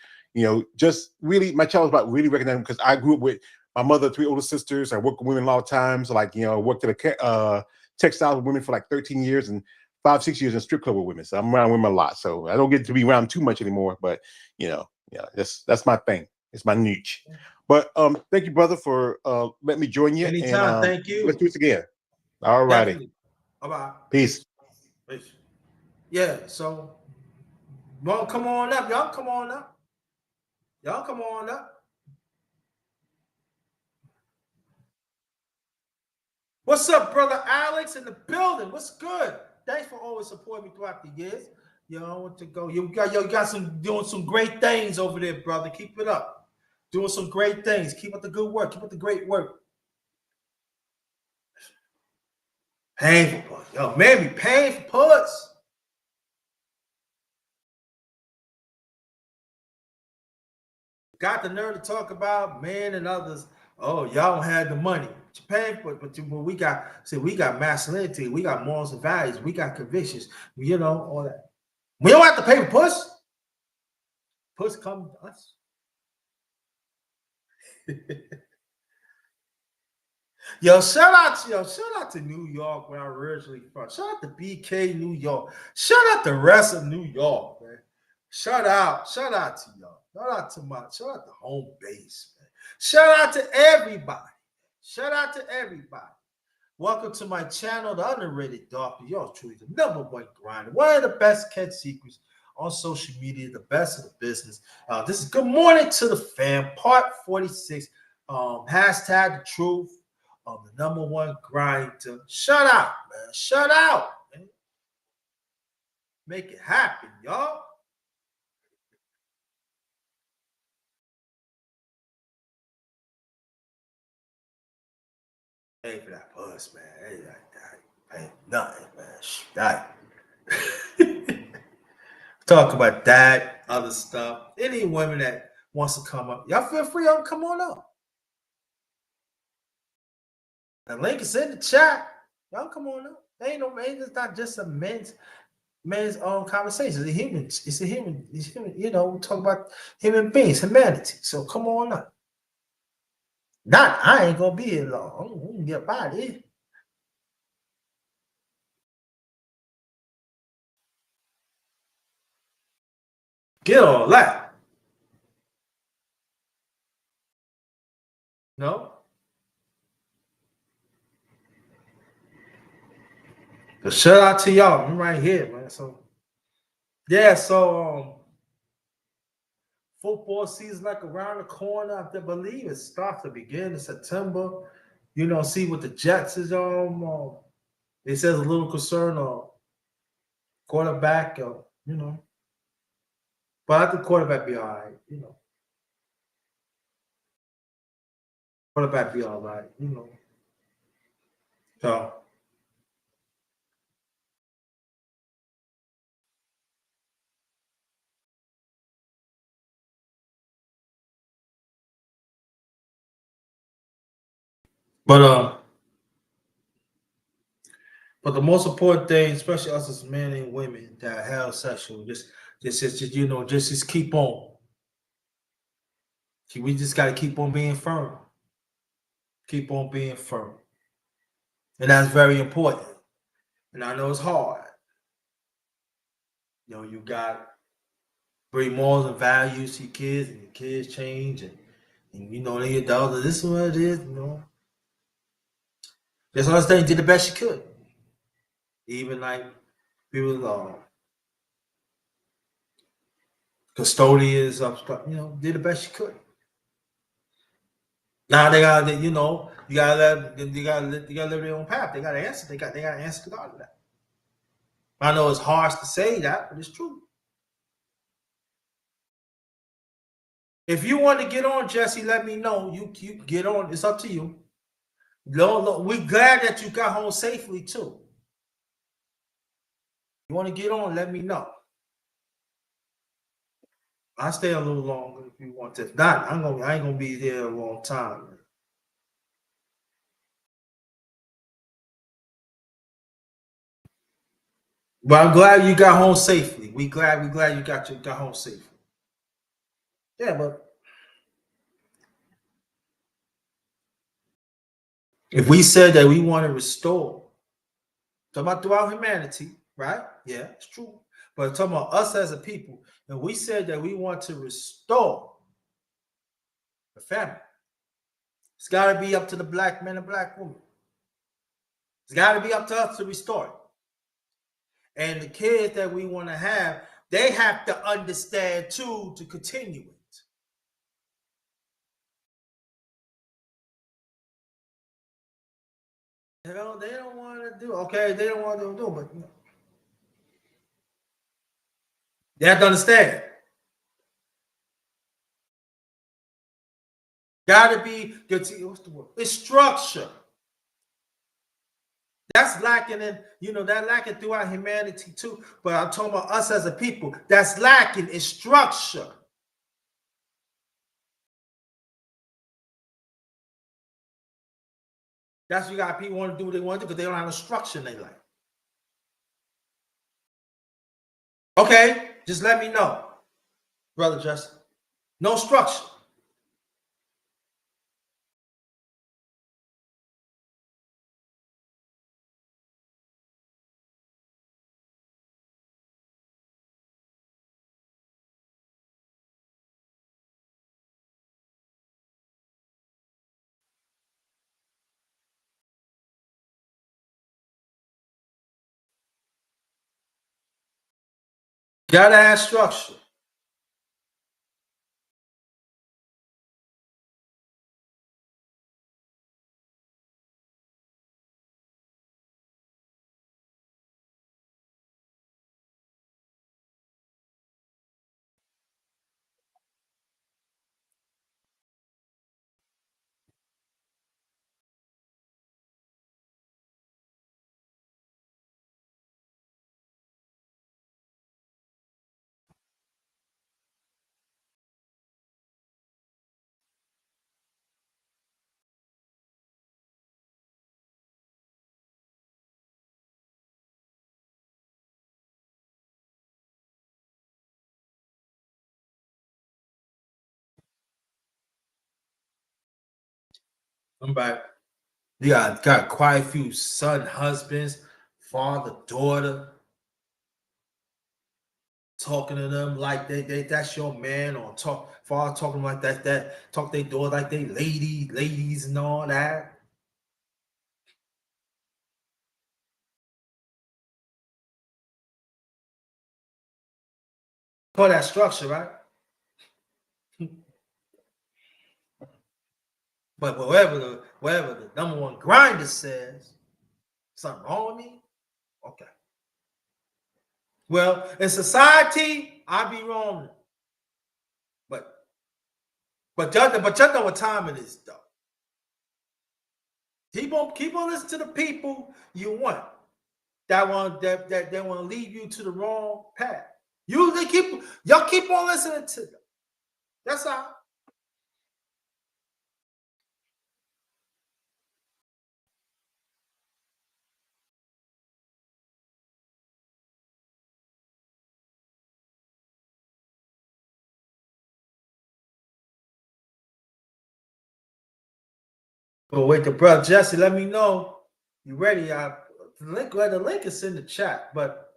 just really my channel is about really recognizing because I grew up with my mother, 3 older sisters. I worked with women a lot of times. Like, worked at a textile with women for like 13 years and 5-6 years in strip club with women. So I'm around women a lot. So I don't get to be around too much anymore, but that's my thing. It's my niche. But thank you, brother, for letting me join you. Anytime. And Thank you. let's do this again. All righty. Definitely. Bye-bye. Peace. Peace. Yeah, so well, come on up. Y'all come on up. Y'all come on up. What's up, brother Alex in the building? What's good? Thanks for always supporting me throughout the years. I want to go. You got some doing some great things over there, brother. Keep it up. Doing some great things. Keep up the good work. Keep up the great work. Paying for puss. Yo, man, be paying for puss. Got the nerve to talk about man and others. Oh, y'all don't have the money. But you're paying for it, but we got masculinity, we got morals and values, we got convictions, all that. We don't have to pay for puss. Puss come to us. Shout out to New York where I originally from. Shout out to BK, New York. Shout out the rest of New York, man. Shout out to y'all. Shout out to home base, man. Shout out to everybody. Welcome to my channel, The Underrated Doctor. Y'all truly the #1 grinder. One of the best kept secrets on social media, the best of the business. This is Good Morning to the Fam, part 46. Hashtag the truth. The #1 grinder. Shut out, man. Shut out, man. Make it happen, y'all. Pay for that puss, man. Ain't nothing, man. Talk about that, other stuff. Any women that wants to come up, y'all feel free to come on up. The link is in the chat. Y'all come on up. Ain't no man. It's not just a men's conversation. It's a human. We talk about human beings, humanity. So come on up. I ain't gonna be here long. I'm gonna get by here. Get all that. No. So shout out to y'all. I'm right here, man. So football season like around the corner. I believe it starts the beginning of September. See what the Jets is on. It says a little concern on quarterback, but I think quarterback be all right, Quarterback be all right, So, but the most important thing, especially us as men and women that are heterosexual, just keep on. We just got to keep on being firm. Keep on being firm. And that's very important. And I know it's hard. You got bring morals and values to your kids, and your kids change, and they adults. This is what it is. Just understand you did the best you could. Even like people, custodians of stuff, did the best you could. Now they gotta, you gotta live their own path. They gotta answer. They gotta answer to God of that. I know it's harsh to say that, but it's true. If you want to get on, Jesse, let me know. You get on. It's up to you. We glad that you got home safely too. You want to get on? Let me know. I'll stay a little longer if you want to. If not, I ain't gonna be there a long time. But I'm glad you got home safely. We glad you got home safely. Yeah, but if we said that we want to restore, talking about throughout humanity, right? Yeah, it's true. But talking about us as a people, and we said that we want to restore the family, it's got to be up to the black man and black woman. It's got to be up to us to restore it. And the kids that we want to have, they have to understand too to continue it. They don't want to do. Okay, they don't want to do, but they have to understand. Got to be what's the word? It's structure. That's lacking that lacking throughout humanity too. But I'm talking about us as a people. That's lacking is structure. That's what you got people want to do what they want to do because they don't have a structure in their life. Okay, just let me know, brother Justin. No structure. Gotta have structure. I'm back. You got quite a few son, husbands, father, daughter, talking to them like they that's your man, or father talking like that talk their daughter like they ladies and all that. Call that structure, right? But whatever the number one grinder says, something wrong with me? Okay. Well, in society, I'd be wrong. But you know what time it is, though. Keep on listening to the people you want that want to lead you to the wrong path. Y'all keep on listening to them. That's all. But wait, the brother Jesse, let me know you ready. The link is in the chat, but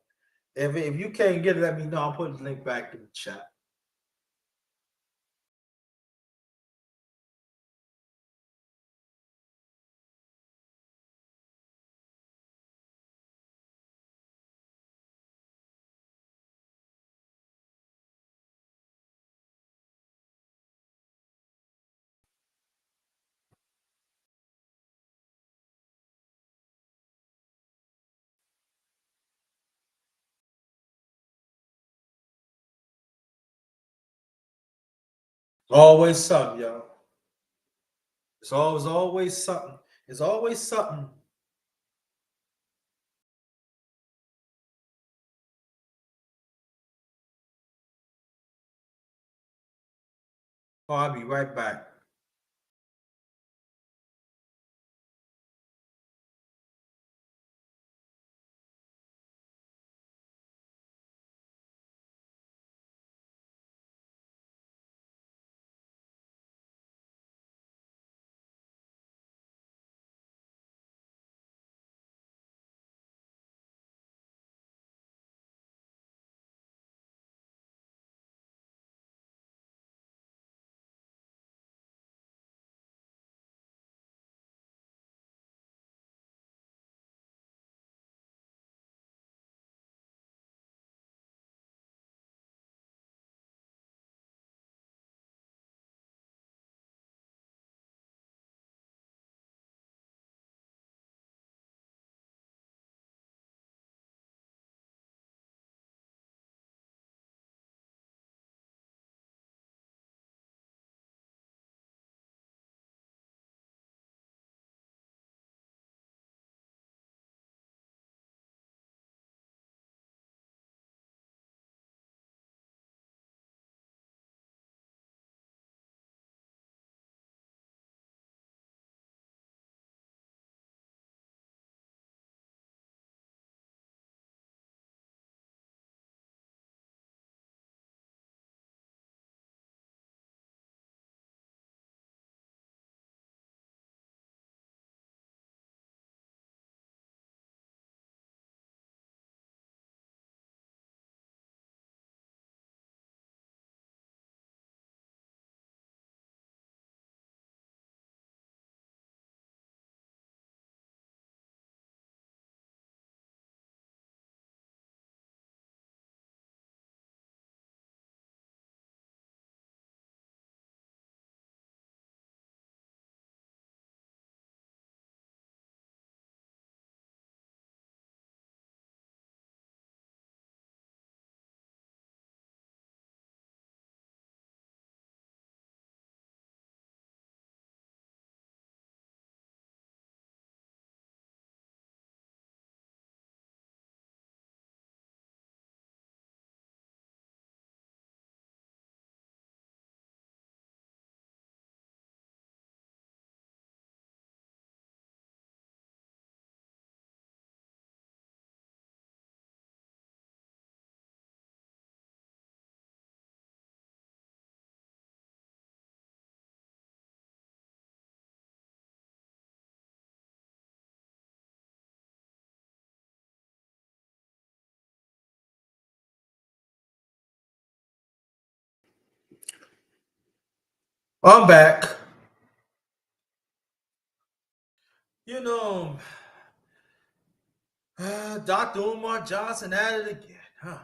if you can't get it, let me know. I'll put the link back in the chat. Always something, yo. It's always something. It's always something. Oh, I'll be right back. I'm back. You know, Dr. Umar Johnson at it again, huh?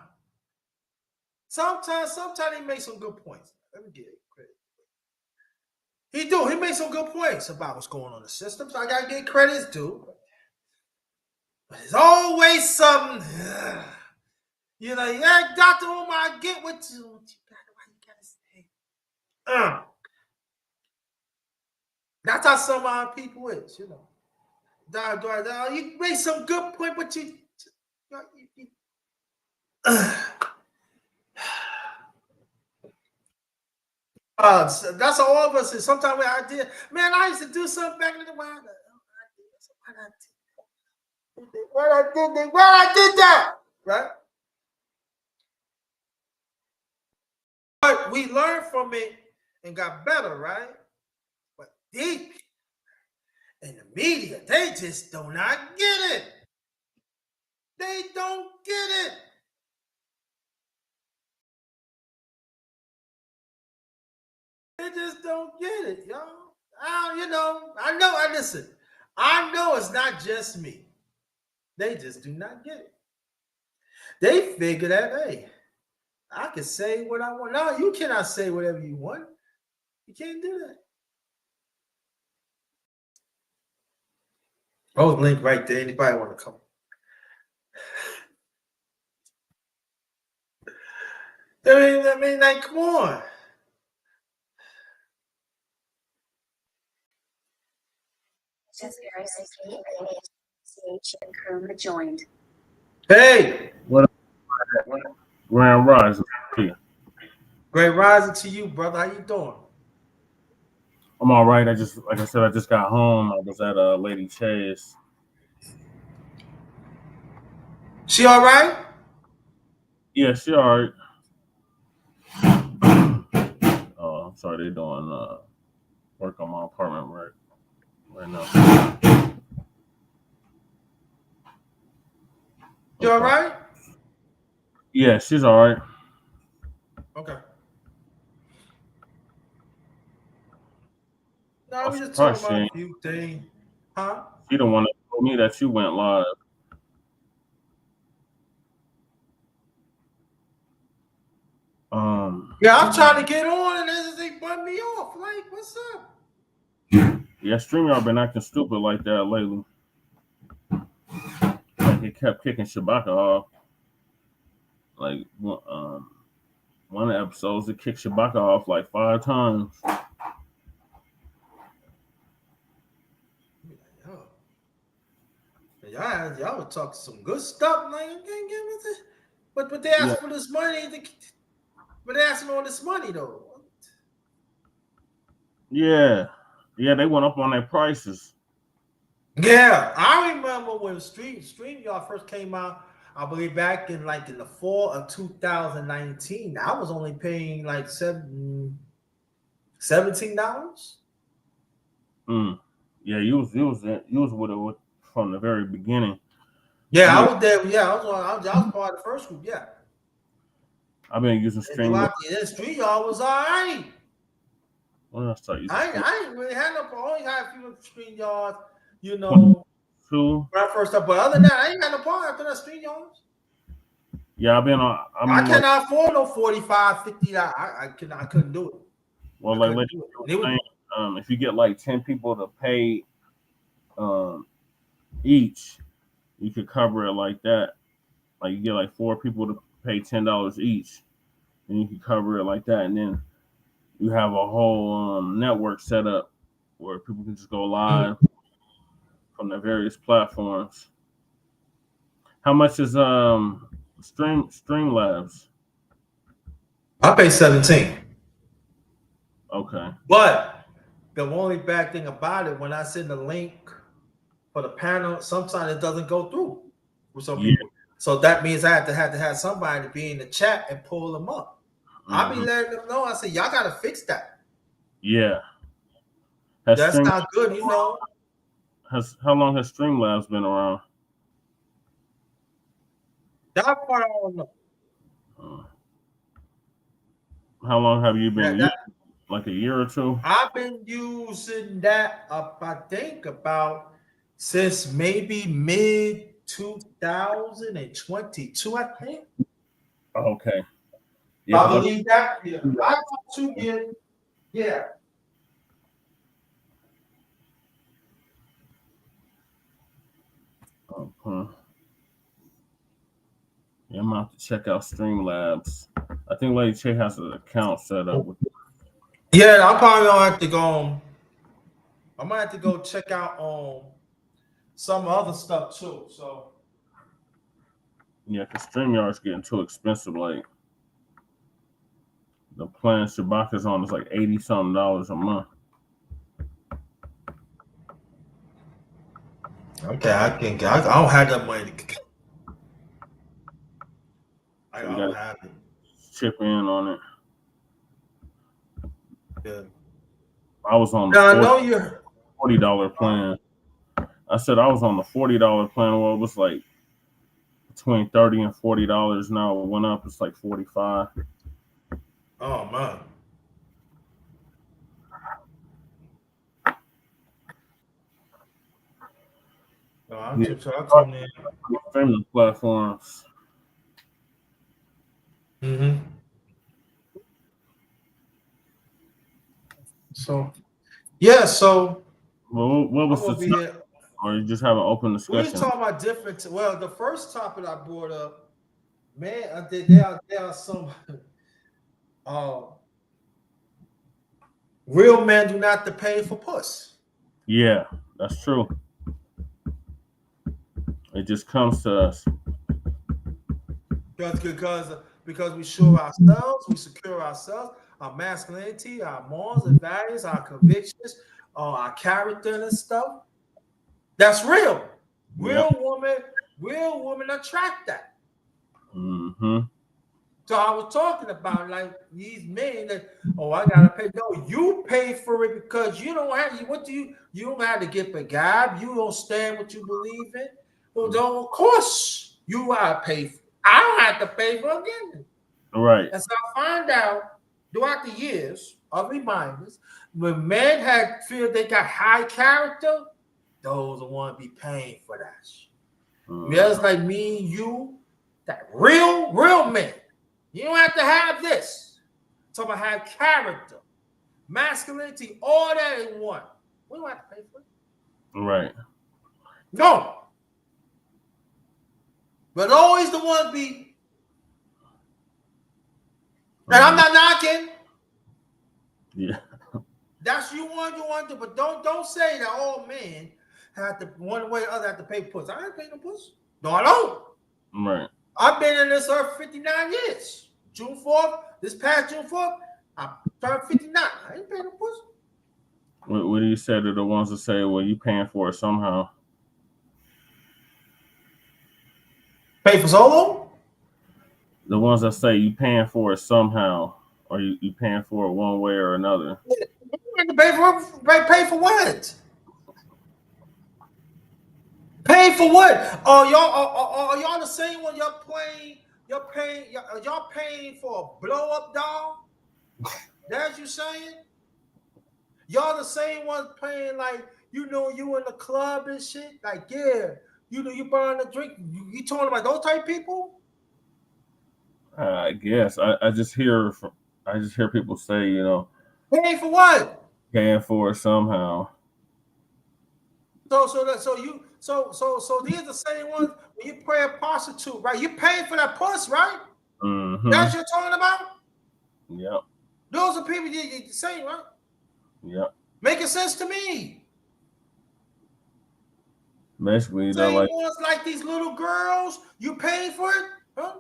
Sometimes he makes some good points. Let me give it credit. He do. He made some good points about what's going on in the system. So I gotta give credits too. But there's always something. You know, yeah, Dr. Umar, I get what you got. Why you gotta say? That's how some of our people is, you know. You made some good point, but that's all of us is. Sometimes we idea, man, I used to do something back in the wild. Why I did that, right? But we learned from it and got better, right? But deep in the media, they just do not get it. They don't get it. They just don't get it, y'all. You know, I know. I listen. I know it's not just me. They just do not get it. They figure that, hey, I can say what I want. No, you cannot say whatever you want. You can't do that. Oh, link right there. Anybody want to come? I mean, like, come on. Hey, What Grand Rising? great rising to you, brother. How you doing? I'm all right. Like I said, I just got home. I was at Lady Chase. She all right? Yeah, she all right. Oh, I'm sorry. They're doing work on my apartment right now. You all Okay. right? Yeah, she's all right. Okay. No, I'm we just talking surprised about a few things. Huh? she the one that told me that you went live. Yeah, I'm trying to get on and they bump me off. Like, what's up? Yeah, StreamYard been acting stupid like that lately. Like it kept kicking Shabaka off. Like one of the episodes, it kicked Shabaka off like 5 times. Y'all would talk some good stuff. Like, but they asked for this money. But they asking all this money though. Yeah, they went up on their prices. Yeah, I remember when StreamYard first came out. I believe back in the fall of 2019. I was only paying like $17. Yeah, you was with it from the very beginning. Yeah, I was there. Yeah, I was part of the first group. Yeah, I've been using StreamYard. StreamYard was all right. When I start using I ain't really had no. I only had a few StreamYards. You know, two. when I first started. But other than that, I ain't had no problem after that StreamYards. Yeah, I cannot afford no $45, $50. I couldn't do it. Well, like if you get like 10 people to pay each, you could cover it like that. Like you get like 4 people to pay $10 each, and you can cover it like that, and then you have a whole network set up where people can just go live from the various platforms. How much is Streamlabs? I pay 17. Okay. But the only bad thing about it, when I send the link for the panel, sometimes it doesn't go through with some people. So that means I have to have somebody be in the chat and pull them up. I'll be letting them know. I say, y'all got to fix that. Yeah. That's not good, you know. How long has Streamlabs been around? That part I don't know. How long have you been using? Like a year or two? I've been using that I think about since maybe mid 2022, I think. Okay. Yeah, I believe that. Yeah. I got 2 years. Yeah. Okay. Yeah, I'm gonna have to check out Streamlabs. I think Lady Che has an account set up with. Yeah, I'm probably gonna have to go. I might have to go check out some other stuff too. So Yeah, because StreamYard's getting too expensive. Like the plan Shabaka's on is like $80-something a month. okay, I don't have that money. I don't have it. Chip in on it. Yeah. I was on the $40 plan. I said I was on the $40 plan. Well, it was like between $30 and $40 now. It went up. It's like $45. Oh man. No, I'm in. Streaming platforms. So yeah, so well, what was the topic? Or you just have an open discussion? We talking about different. Well, the first topic I brought up, man, there are some real men do not have to pay for puss. Yeah, That's true. It just comes to us. Because we sure ourselves, we secure ourselves, our masculinity, our morals and values, our convictions, our character and stuff. That's real. Yep. Real women attract that. Mm-hmm. So I was talking about like these men that, oh, I gotta pay. No, you pay for it because you don't have you don't have to get the gab. You don't stand what you believe in. Well, don't, of course you gotta pay for it. I don't have to pay for it again. Right. And so I find out throughout the years of reminders, when men had feel they got high character, those are want to be paying for that shit. That's like me and you, that real men. You don't have to have this. So I have character, masculinity, all that in one. We don't have to pay for it. Right. No. But always the one be. And I'm not knocking. Yeah. That's you want to, but don't say that all men have to one way or other have to pay puss. I ain't paying no puss. No, I don't. Right. I've been in this earth 59 years. June 4th, this past June 4th, I turned 59. I ain't paying no puss. What do you say to the ones that say, well, you paying for it somehow? Pay for solo? The ones that say you paying for it somehow, or you paying for it one way or another. Pay for what? Pay for what? Are y'all the same one y'all paying for a blow up doll? That's you saying? Y'all the same ones paying like you in the club and shit? Like, yeah, you buying a drink. You talking about those type people? I guess I just hear people say, Paying for what? paying for it somehow. So these are the same ones when you pay a prostitute, right? You paying for that puss, right? Mm-hmm. That's what you're talking about? Yep. Those are people you saying, right? Yep. Making sense to me. Basically, they're Same like, ones like these little girls, you paying for it? Huh?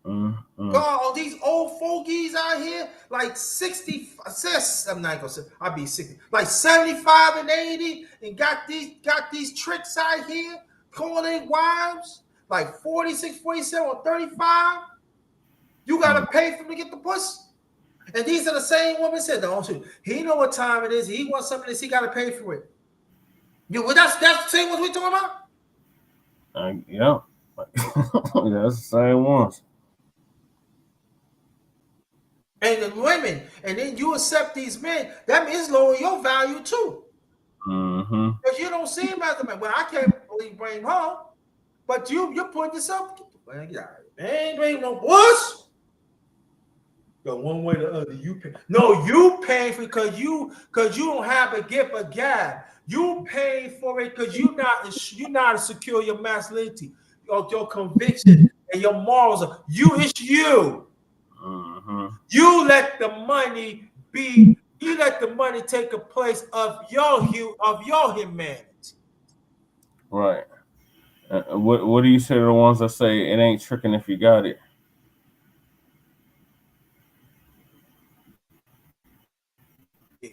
mm-hmm. God, all these old fogies out here, like 60, I'm not gonna say I'll be 60, like 75 and 80, and got these tricks out here, calling wives, like 46, 47, or 35. You gotta pay for them to get the pussy. And these are the same women said, don't you? He know what time it is. He wants something this, he gotta pay for it. That's the same ones we talking about? Yeah. That's the same ones. And the women, and then you accept these men, that means lower your value too. Mm-hmm. Because you don't see him as a man. Well, I can't really bring him home, but you're putting yourself, man, ain't bringing no puss. Go one way or the other. You pay. No, you paying for because you don't have a gift of gab. You paying for it because you're not secure your masculinity, your conviction and your morals. It's you. Mm-hmm. You let the money be. You let the money take a place of your humanity. Right. What do you say to the ones that say it ain't tricking if you got it?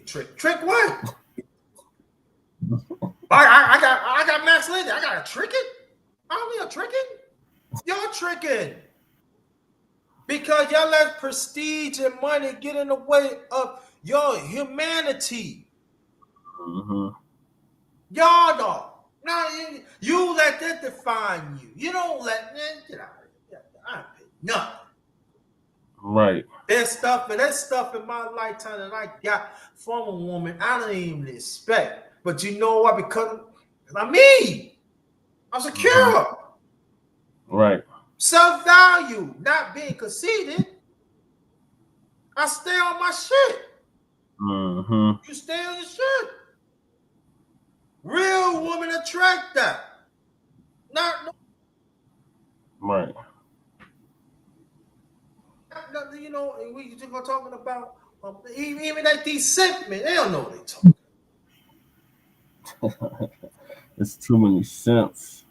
Trick what? I got masculinity. I got to trick it. I don't need a tricking. Y'all tricking. Because y'all let prestige and money get in the way of your humanity. Mm-hmm. Y'all don't. No, you let that define you. You don't let get out of here. I ain't pay nothing. Right. There's stuff in my lifetime that I got from a woman I don't even expect. But you know what? Because I'm me. I'm secure. Mm-hmm. Right. Self-value, not being conceited. I stay on my shit. Mm-hmm. You stay on your shit. Real women attract that. Not Right. we just go talking about even like these simp men, they don't know what they talking. It's too many simps.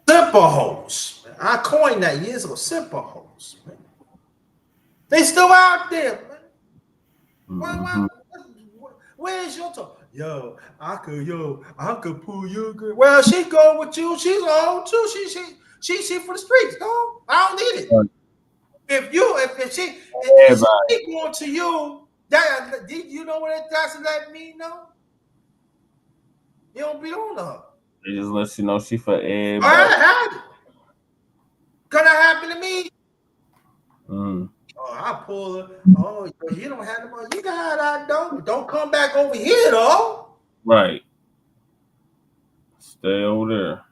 Simple hoes. Man. I coined that years ago. Simple hoes. Man. They still out there, man. Mm-hmm. Where's your talk? Yo, I could pull you good. Well, she go with you. She's old too. She for the streets, dog. I don't need it. Right. If she going to you, that you know what that's let me know? You don't be on her. They just let you know she for everybody. I had it. Gonna happen to me. Mm. Oh, I pull her. Oh, you don't have the money. You got that though. Don't come back over here though. Right. Stay over there.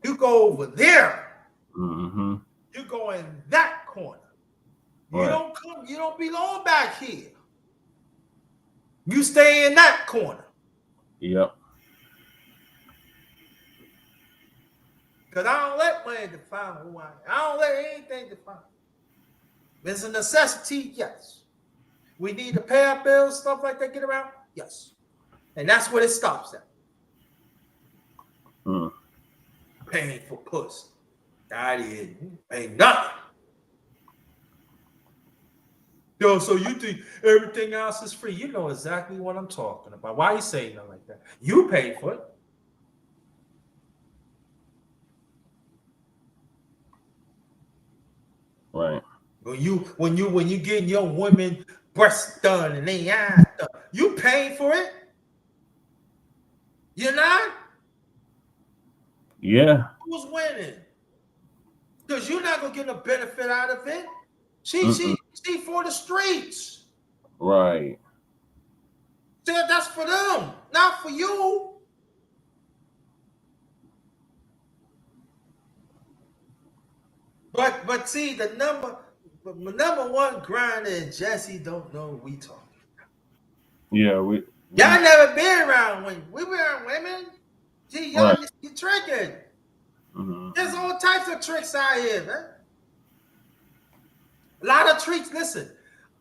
You go over there. Mm-hmm. You go in that corner. You Right. don't come. You don't belong back here. You stay in that corner. Yep. Because I don't let money define who I am. I don't let anything define. It's a necessity, yes. We need to pay our bills, stuff like that, get around, yes. And that's what it stops at. Mm. Paying for pussy. That is ain't nothing. Yo, so you think everything else is free? You know exactly what I'm talking about. Why you saying that like that? You pay for it. Right. When you getting your women breasts done and they ass done, you paying for it. You're not. Yeah. Who's winning? Because you're not gonna get a benefit out of it. Mm-mm. She for the streets. Right. See, that's for them, not for you. But see, the number one grinder and Jesse don't know what we talking. Yeah. Y'all never been around women. We were around women. Gee, y'all Right. you tricking. Mm-hmm. There's all types of tricks out here, man. A lot of treats. Listen,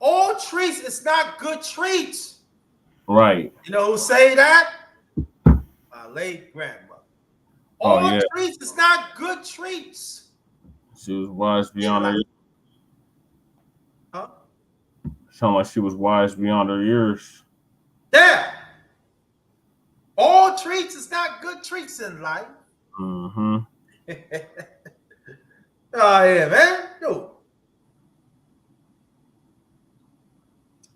all treats is not good treats. Right. You know who say that? My late grandmother. All Oh yeah. treats is not good treats. She was wise beyond her. Huh? Sound like she was wise beyond her years. Yeah. All treats is not good treats in life. Mm-hmm. Oh yeah, man. No.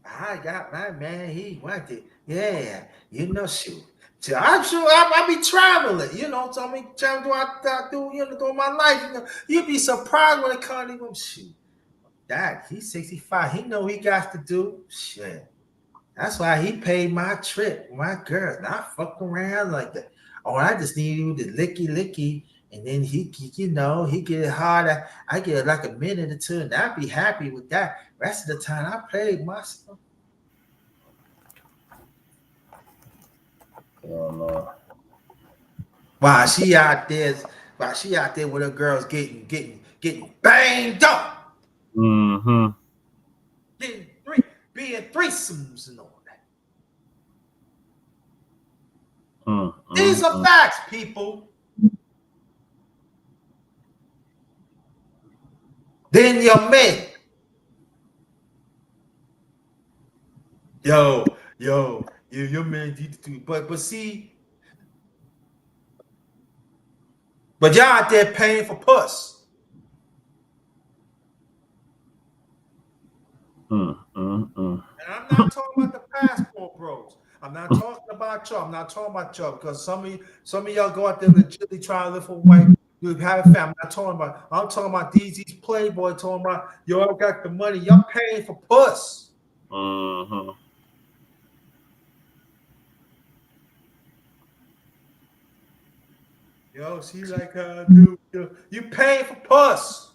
I got my man. He wanted. Yeah, you know, shoot. So I'm sure I be traveling. You know, so I mean, traveling through my life. You know, you'd be surprised when it comes to him. Shoot, Dad, he's 65. He know he got to do shit. That's why he paid my trip, my girl. Not fuck around like that. Oh, I just need you to licky, and then he get it hard. I get like a minute or two, and I'd be happy with that. Rest of the time, I played myself. Oh no. While she out there with her girls getting banged up, Mm-hmm. being threesomes and all that. Mm-hmm. These are facts, people. Then your men. Your man did too. But see, but y'all out there paying for puss. Mm-hmm. And I'm not talking about the passport bros. I'm not talking about y'all. I'm not talking about y'all because some of y'all go out there legitimately trying to live for white. You have a family. I'm talking about these playboy talking about y'all got the money. Y'all paying for puss. Mm-hmm. Yo, see like dude, you paying for puss.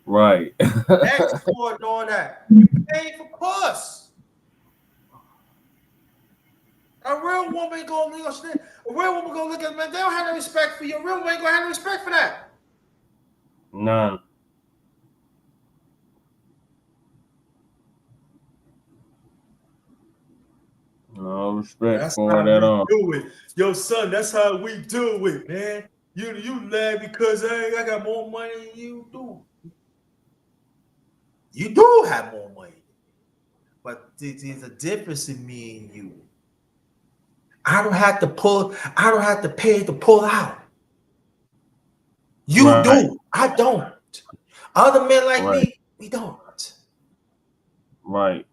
Right. Export and all that. You paying for puss. A real woman gonna look at man. They don't have no respect for you. A real woman ain't gonna have no respect for that. None. No respect That's for how it at we all. do it. Yo, son, that's how we do it, man. You laugh because I got more money than you do. You do have more money. But there's a difference in me and you. I don't have to pull, I don't have to pay to pull out. You Right, do. I don't. Other men like right, me, we don't. right.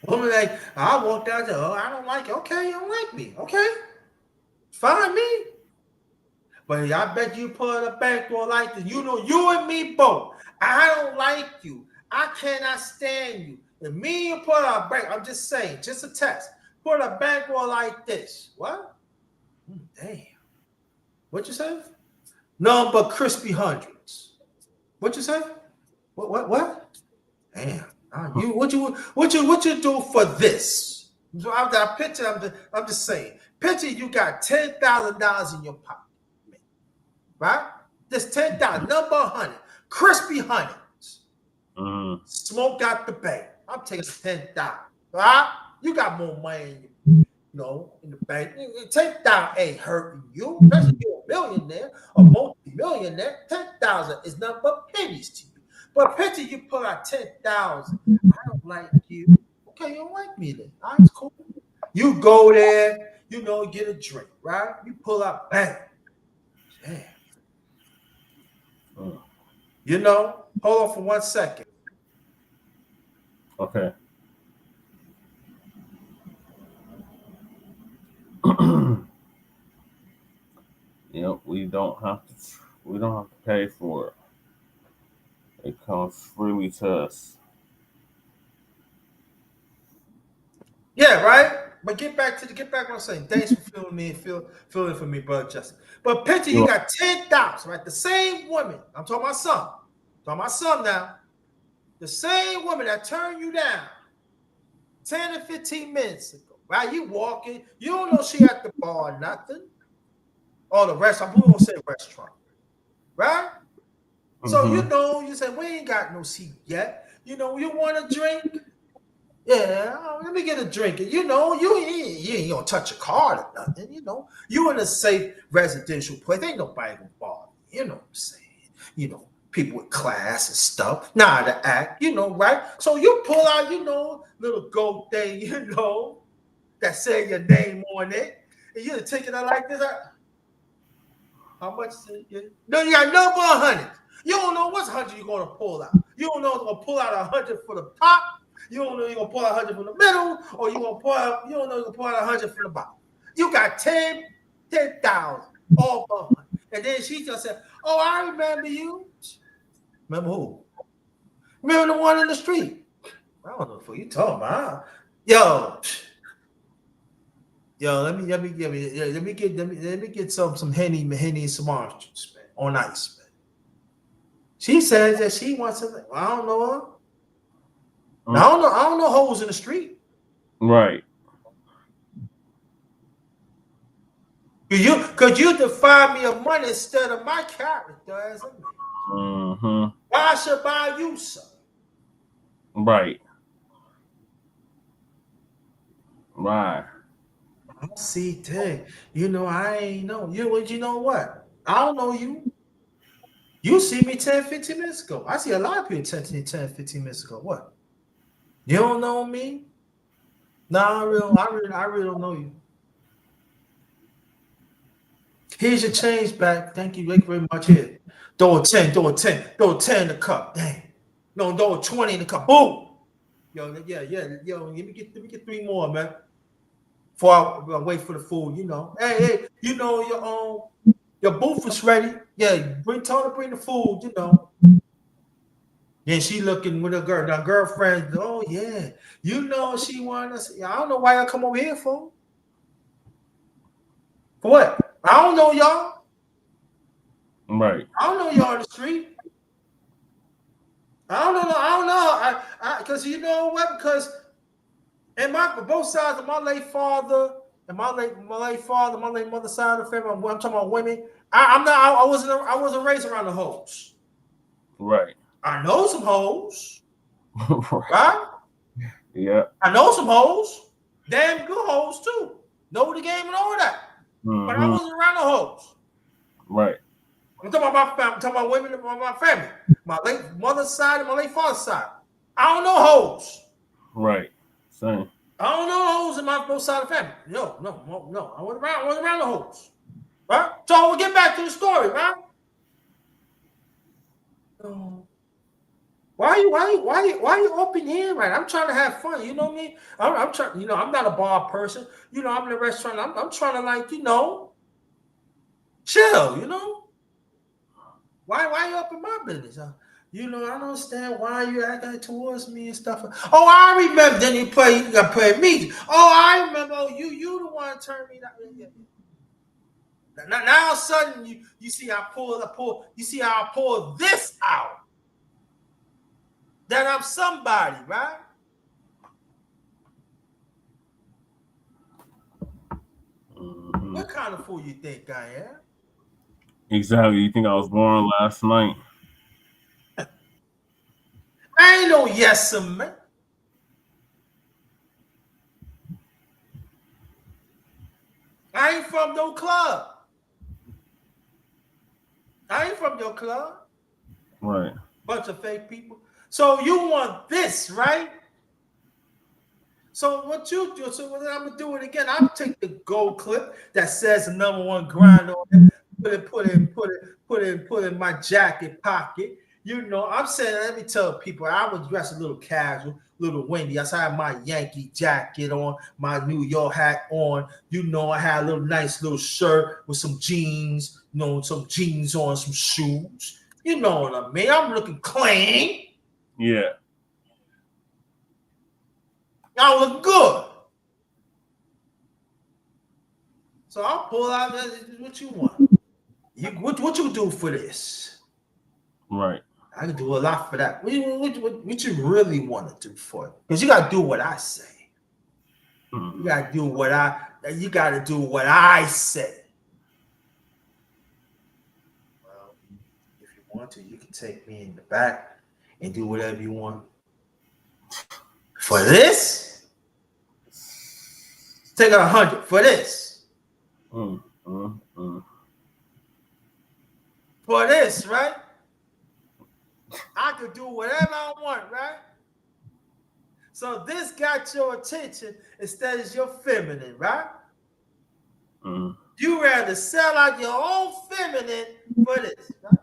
Woman like, I walked out there, oh, I don't like it. Okay, you don't like me. Okay. Fine me. But I bet you put a backdoor like this. You know, you and me both. I don't like you. I cannot stand you. And me and put a back, I'm just saying, just a test. Put a backdoor like this. What? Damn. What you say? None but crispy hundreds. What you say? What? Damn. You what you do for this? So I picture, I'm just saying. Picture you got $10,000 in your pocket. Right? Just 10,000, number 100, crispy hundreds. Mm-hmm. Smoke out the bank. I'm taking 10,000. Right? You got more money in the bank. 10,000 ain't hurting you. Especially if you're a millionaire, a multi-millionaire. 10,000 is nothing but pennies to you. But picture you pull out 10,000. I don't like you. Okay, you don't like me then. All right, it's cool. You go there, get a drink, right? You pull out, bang. Damn. Hold on for 1 second. Okay. Yep, we don't have to pay for it. It comes freely to us. Yeah, right. But get back what I'm saying. Thanks for feeling me and feeling for me, brother Justin. But picture you got 10,000, right? The same woman. I'm talking about son. Talking about son now. The same woman that turned you down 10 or 15 minutes ago. Right? You walking, you don't know she at the bar or nothing. Or the restaurant. We won't say restaurant. Right? So Mm-hmm. you say, we ain't got no seat yet. You want a drink? Yeah, let me get a drink. You ain't gonna touch a card or nothing. You in a safe residential place. Ain't nobody gonna bother. You know what I'm saying? People with class and stuff. Nah, to act. Right? So you pull out, little gold thing. That say your name on it, and you're taking it like this. How much is it? No, you got number 100. You don't know what's 100 you're gonna pull out. You don't know if you're gonna pull out 100 for the top. You don't know you're gonna pull out 100 from the middle, or you don't know you're gonna pull out 100 from the bottom. You got 10,000 all for 100. And then she just said, "Oh, I remember you." Remember who? Remember the one in the street? I don't know who you talking about. Yo, let me get some Henny and some orange juice, man, on ice, man. She says that she wants something. I don't know her. Now, I don't know hoes in the street. Right. Could you define me of money instead of my character as a man? Mm-hmm. Why should I buy you some? Right. Right. I see, dang. I ain't know. You know what? I don't know you. You see me 10, 15 minutes ago. I see a lot of people 10, 15 minutes ago. What? You don't know me? Nah, I really don't know you. Here's your change back. Thank you very much. Here. Throw a 10, throw a 10, throw a 10 in the cup. Dang. No, throw a 20 in the cup. Boom. Yo, yeah. Yo, let me get 3 more, man. Before I wait for the food, Hey, your booth is ready. Yeah, tell her to bring the food, Then she looking with her girlfriend. Oh yeah, she want us. I don't know why y'all come over here for. For what? I don't know y'all. Right. I don't know y'all in the street. I don't know. Because you know what? Because both sides of my late father and my late mother side of the family. I'm talking about women. I wasn't raised around the hoes. Right. I know some hoes, Right. right? Yeah. I know some hoes, damn good hoes too. Know the game and all that. But I Mhm. wasn't around the hoes. Right. I'm talking about my family. I'm talking about women in my family. My late mother's side and my late father's side. I don't know hoes. Right. Same. I don't know hoes in my both side of the family. No. I wasn't around the hoes. Right? So we'll get back to the story, right? Why you open here, right? I'm trying to have fun. You know what I mean? I'm trying, I'm not a bar person. I'm in a restaurant. I'm trying to like, chill, Why you up in my business? I don't understand why you acting towards me and stuff. Oh, I remember. Then you got play me. Oh, I remember. Oh, you the one turned me down. Yeah. Now all of a sudden you see I pull. You see how I pull this out. That I'm somebody, right? Mhm. What kind of fool you think I am? Exactly. You think I was born last night? I ain't no yes man. I ain't from no club. I ain't from your club. Right. Bunch of fake people. So you want this, right? So what you do? So what I'm gonna do it again. I'll take the gold clip that says the #1 grind on it, put in my jacket pocket. I'm saying, let me tell people, I was dressed a little casual, little windy. I had my Yankee jacket on, my New York hat on. I had a little nice little shirt with some jeans, some jeans on, some shoes. You know what I mean? I'm looking clean. Yeah. I look good. So I'll pull out what you want. What you do for this? Right. I can do a lot for that. What you really want to do for it? Because you gotta do what I say. You gotta do what I say. Well, if you want to, you can take me in the back and do whatever you want. For this, take 100 for this. For this, right? I could do whatever I want, right? So this got your attention instead of your feminine, right? You rather sell out your own feminine for this, right?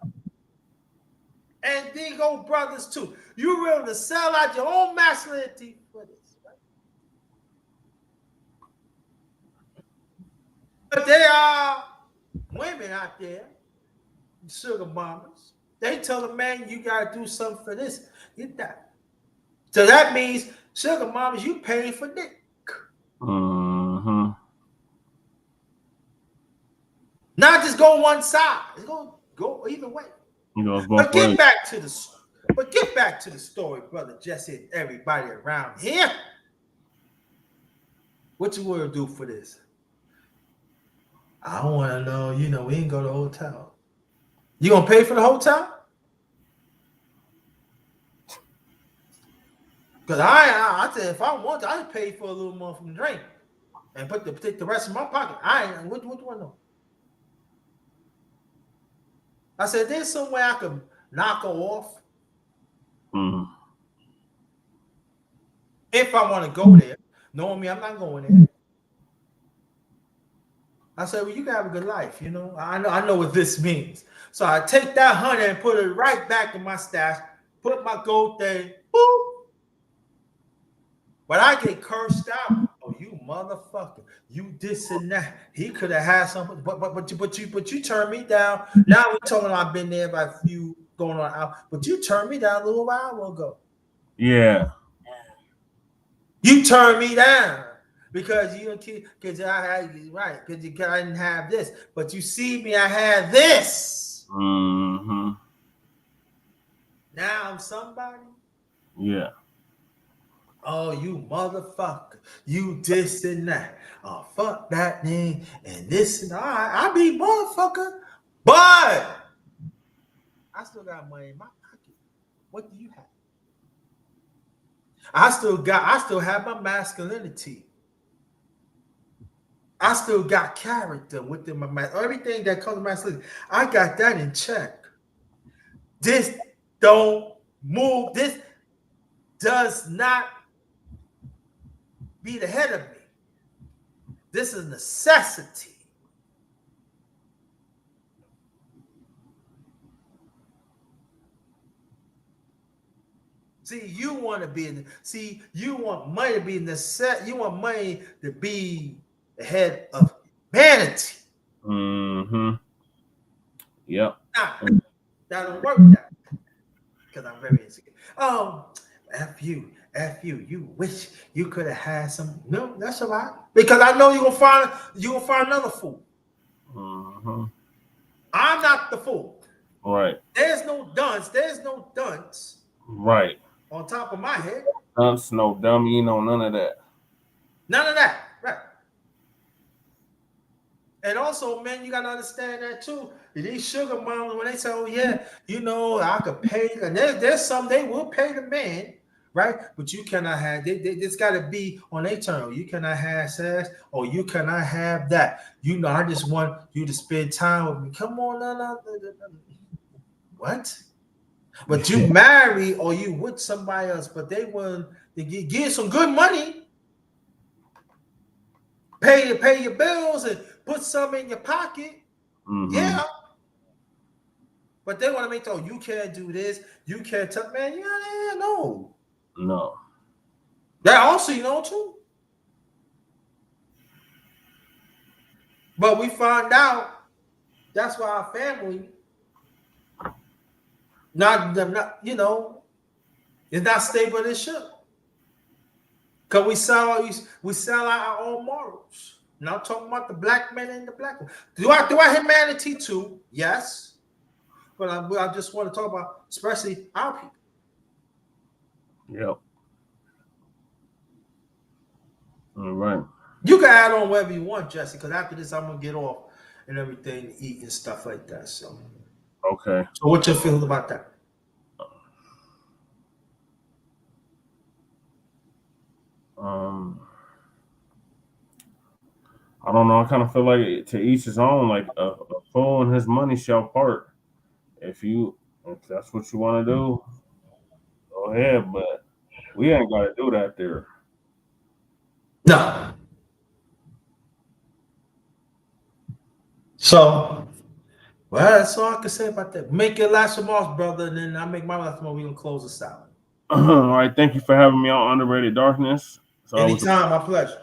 And then go brothers too. You rather sell out your own masculinity for this, right? But there are women out there, sugar mamas. They tell a man you gotta do something for this. Get that. So that means sugar mamas, you paying for dick. Mm-hmm. Not just go one side. It's gonna go either way. It goes But both ways. get back to the story, brother Jesse and everybody around here. What you want to do for this? I want to know, we ain't go to the hotel. You gonna pay for the hotel? Because I said if I want to, I pay for a little more from the drink and take the rest in my pocket. I ain't what do I know? I said there's some way I could knock her off if I want to go there. Knowing me, I'm not going there. I said, well, you can have a good life, I know what this means. So I take that 100 and put it right back in my stash, put my gold thing, boop. But I get cursed out. Oh, you motherfucker! You this and that. He could have had something, but you turned me down. Now we're talking. I've been there by a few going on out, but you turned me down a little while ago. Yeah. You turned me down because because I had right because I didn't have this, but you see me, I had this. Mm-hmm. Now I'm somebody. Yeah. Oh, you motherfucker. You this and that. Oh, fuck that name and this and that. I be motherfucker. But I still got money in my pocket. What do you have? I still have my masculinity. I still got character within my everything that comes to masculinity. I got that in check. This don't move. This does not be the head of me. This is necessity. See, you want to be in. See, you want money to be in the set. You want money to be the head of humanity. Mm-hmm. Yep. Nah, that don't work. That because I'm very insecure. F you. You wish you could have had some. No, that's all right. Because I know you're gonna find another fool. Mm-hmm. I'm not the fool. Right. There's no dunce. Right. On top of my head. Dunce, no dummy, no none of that. None of that. Right. And also, man, you gotta understand that too. These sugar mamas, when they say, "Oh yeah, I could pay," and there's some they will pay the man, right? But you cannot have. It's got to be on their terms. You cannot have sex, or you cannot have that. I just want you to spend time with me. Come on, no. What? But you marry or you with somebody else, but they want to give some good money, pay your bills and put some in your pocket. Mm-hmm. Yeah. But they want to make sure you can't do this, you can't tell man, no. No. That also too. But we find out that's why our family not it's not stable as should. Because we sell out our own morals. Now I'm talking about the black men and the black women. Do I humanity too? Yes. But I just want to talk about especially our people. Yep. All right. You can add on whatever you want, Jesse, because after this I'm gonna get off and everything, eat and stuff like that. So okay. So what's your feeling about that? I don't know. I kind of feel like to each his own. Like a fool and his money shall part. If that's what you want to do, go ahead. But we ain't got to do that there. No. So, well, that's all I can say about that. Make your last remarks, brother, and then I'll make my last remarks. We're gonna close this out. All right. Thank you for having me on Underrated Darkness. So anytime, my pleasure.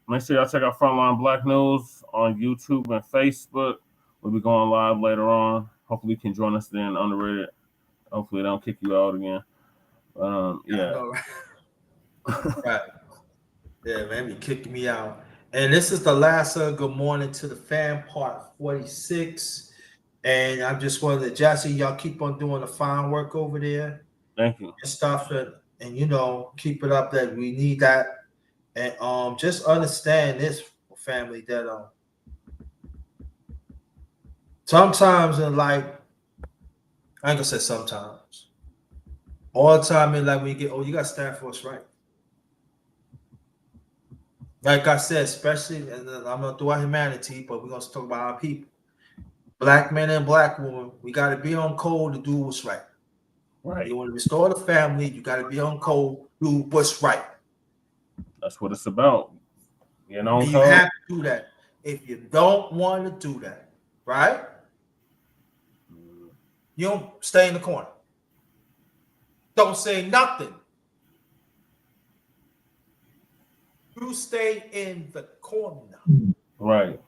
Make sure y'all check out Frontline Black News on YouTube and Facebook. We'll be going live later on. Hopefully you can join us then, Underrated. Hopefully they don't kick you out again. Yeah. Right. Yeah, man, be kicking me out. And this is the last good morning to the fan part 46. And I just wanted to Jesse, y'all keep on doing the fine work over there. Thank you. And stuff and keep it up that we need that. And just understand this family that sometimes in life, I ain't gonna say sometimes. All the time in life when you get you gotta stand for what's right. Like I said, especially, and I'm gonna do our humanity, but we're gonna talk about our people. Black men and black women, we gotta be on code to do what's right. Right. You want to restore the family, you gotta be on code, do what's right. That's what it's about. You know, and you have to do that. If you don't want to do that, right? You don't stay in the corner. Don't say nothing. You stay in the corner. Right.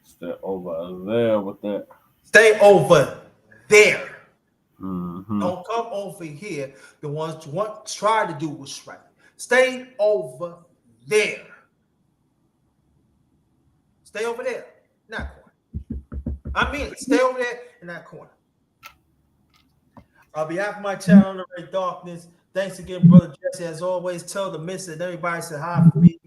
Stay over there with that. Stay over there. Mm-hmm. Don't come over here. The ones who try to do what's right. Stay over there. Stay over there in that corner. I mean it. Stay over there in that corner. On behalf of my channel, Underrated Darkness, thanks again, Brother Jesse. As always, tell the miss and everybody say hi for me.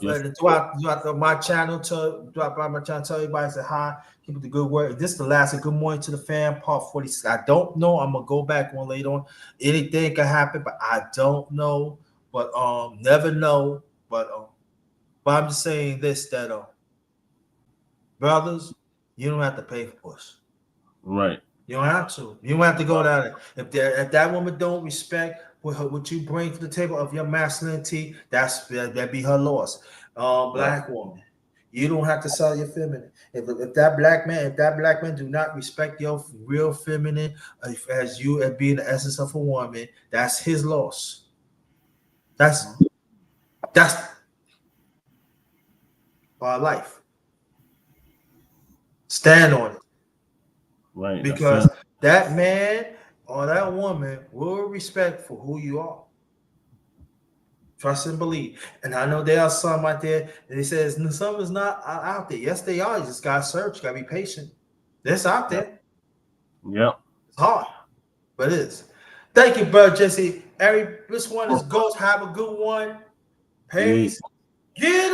Yes. Throughout my channel, tell everybody say hi, keep up the good work. This is the last. Good morning to the fam. Part 46. I don't know. I'm gonna go back one later on. Anything can happen, but I don't know. But never know. But I'm just saying this that brothers, you don't have to pay for push. Right. You don't have to. You don't have to go down there. If that woman don't respect what you bring to the table of your masculinity, that be her loss. Black woman, you don't have to sell your feminine. If that black man do not respect your real feminine as you as being the essence of a woman, that's his loss. That's our life. Stand on it. Right. Because that man or that woman will respect for who you are. Trust and believe. And I know there are some out there and they says some is not out there. Yes, they are. You just gotta search, gotta be patient. It's out there. Yep. It's hard, but it is. Thank you, bro, Jesse. This one is Ghost. Have a good one. Peace. Get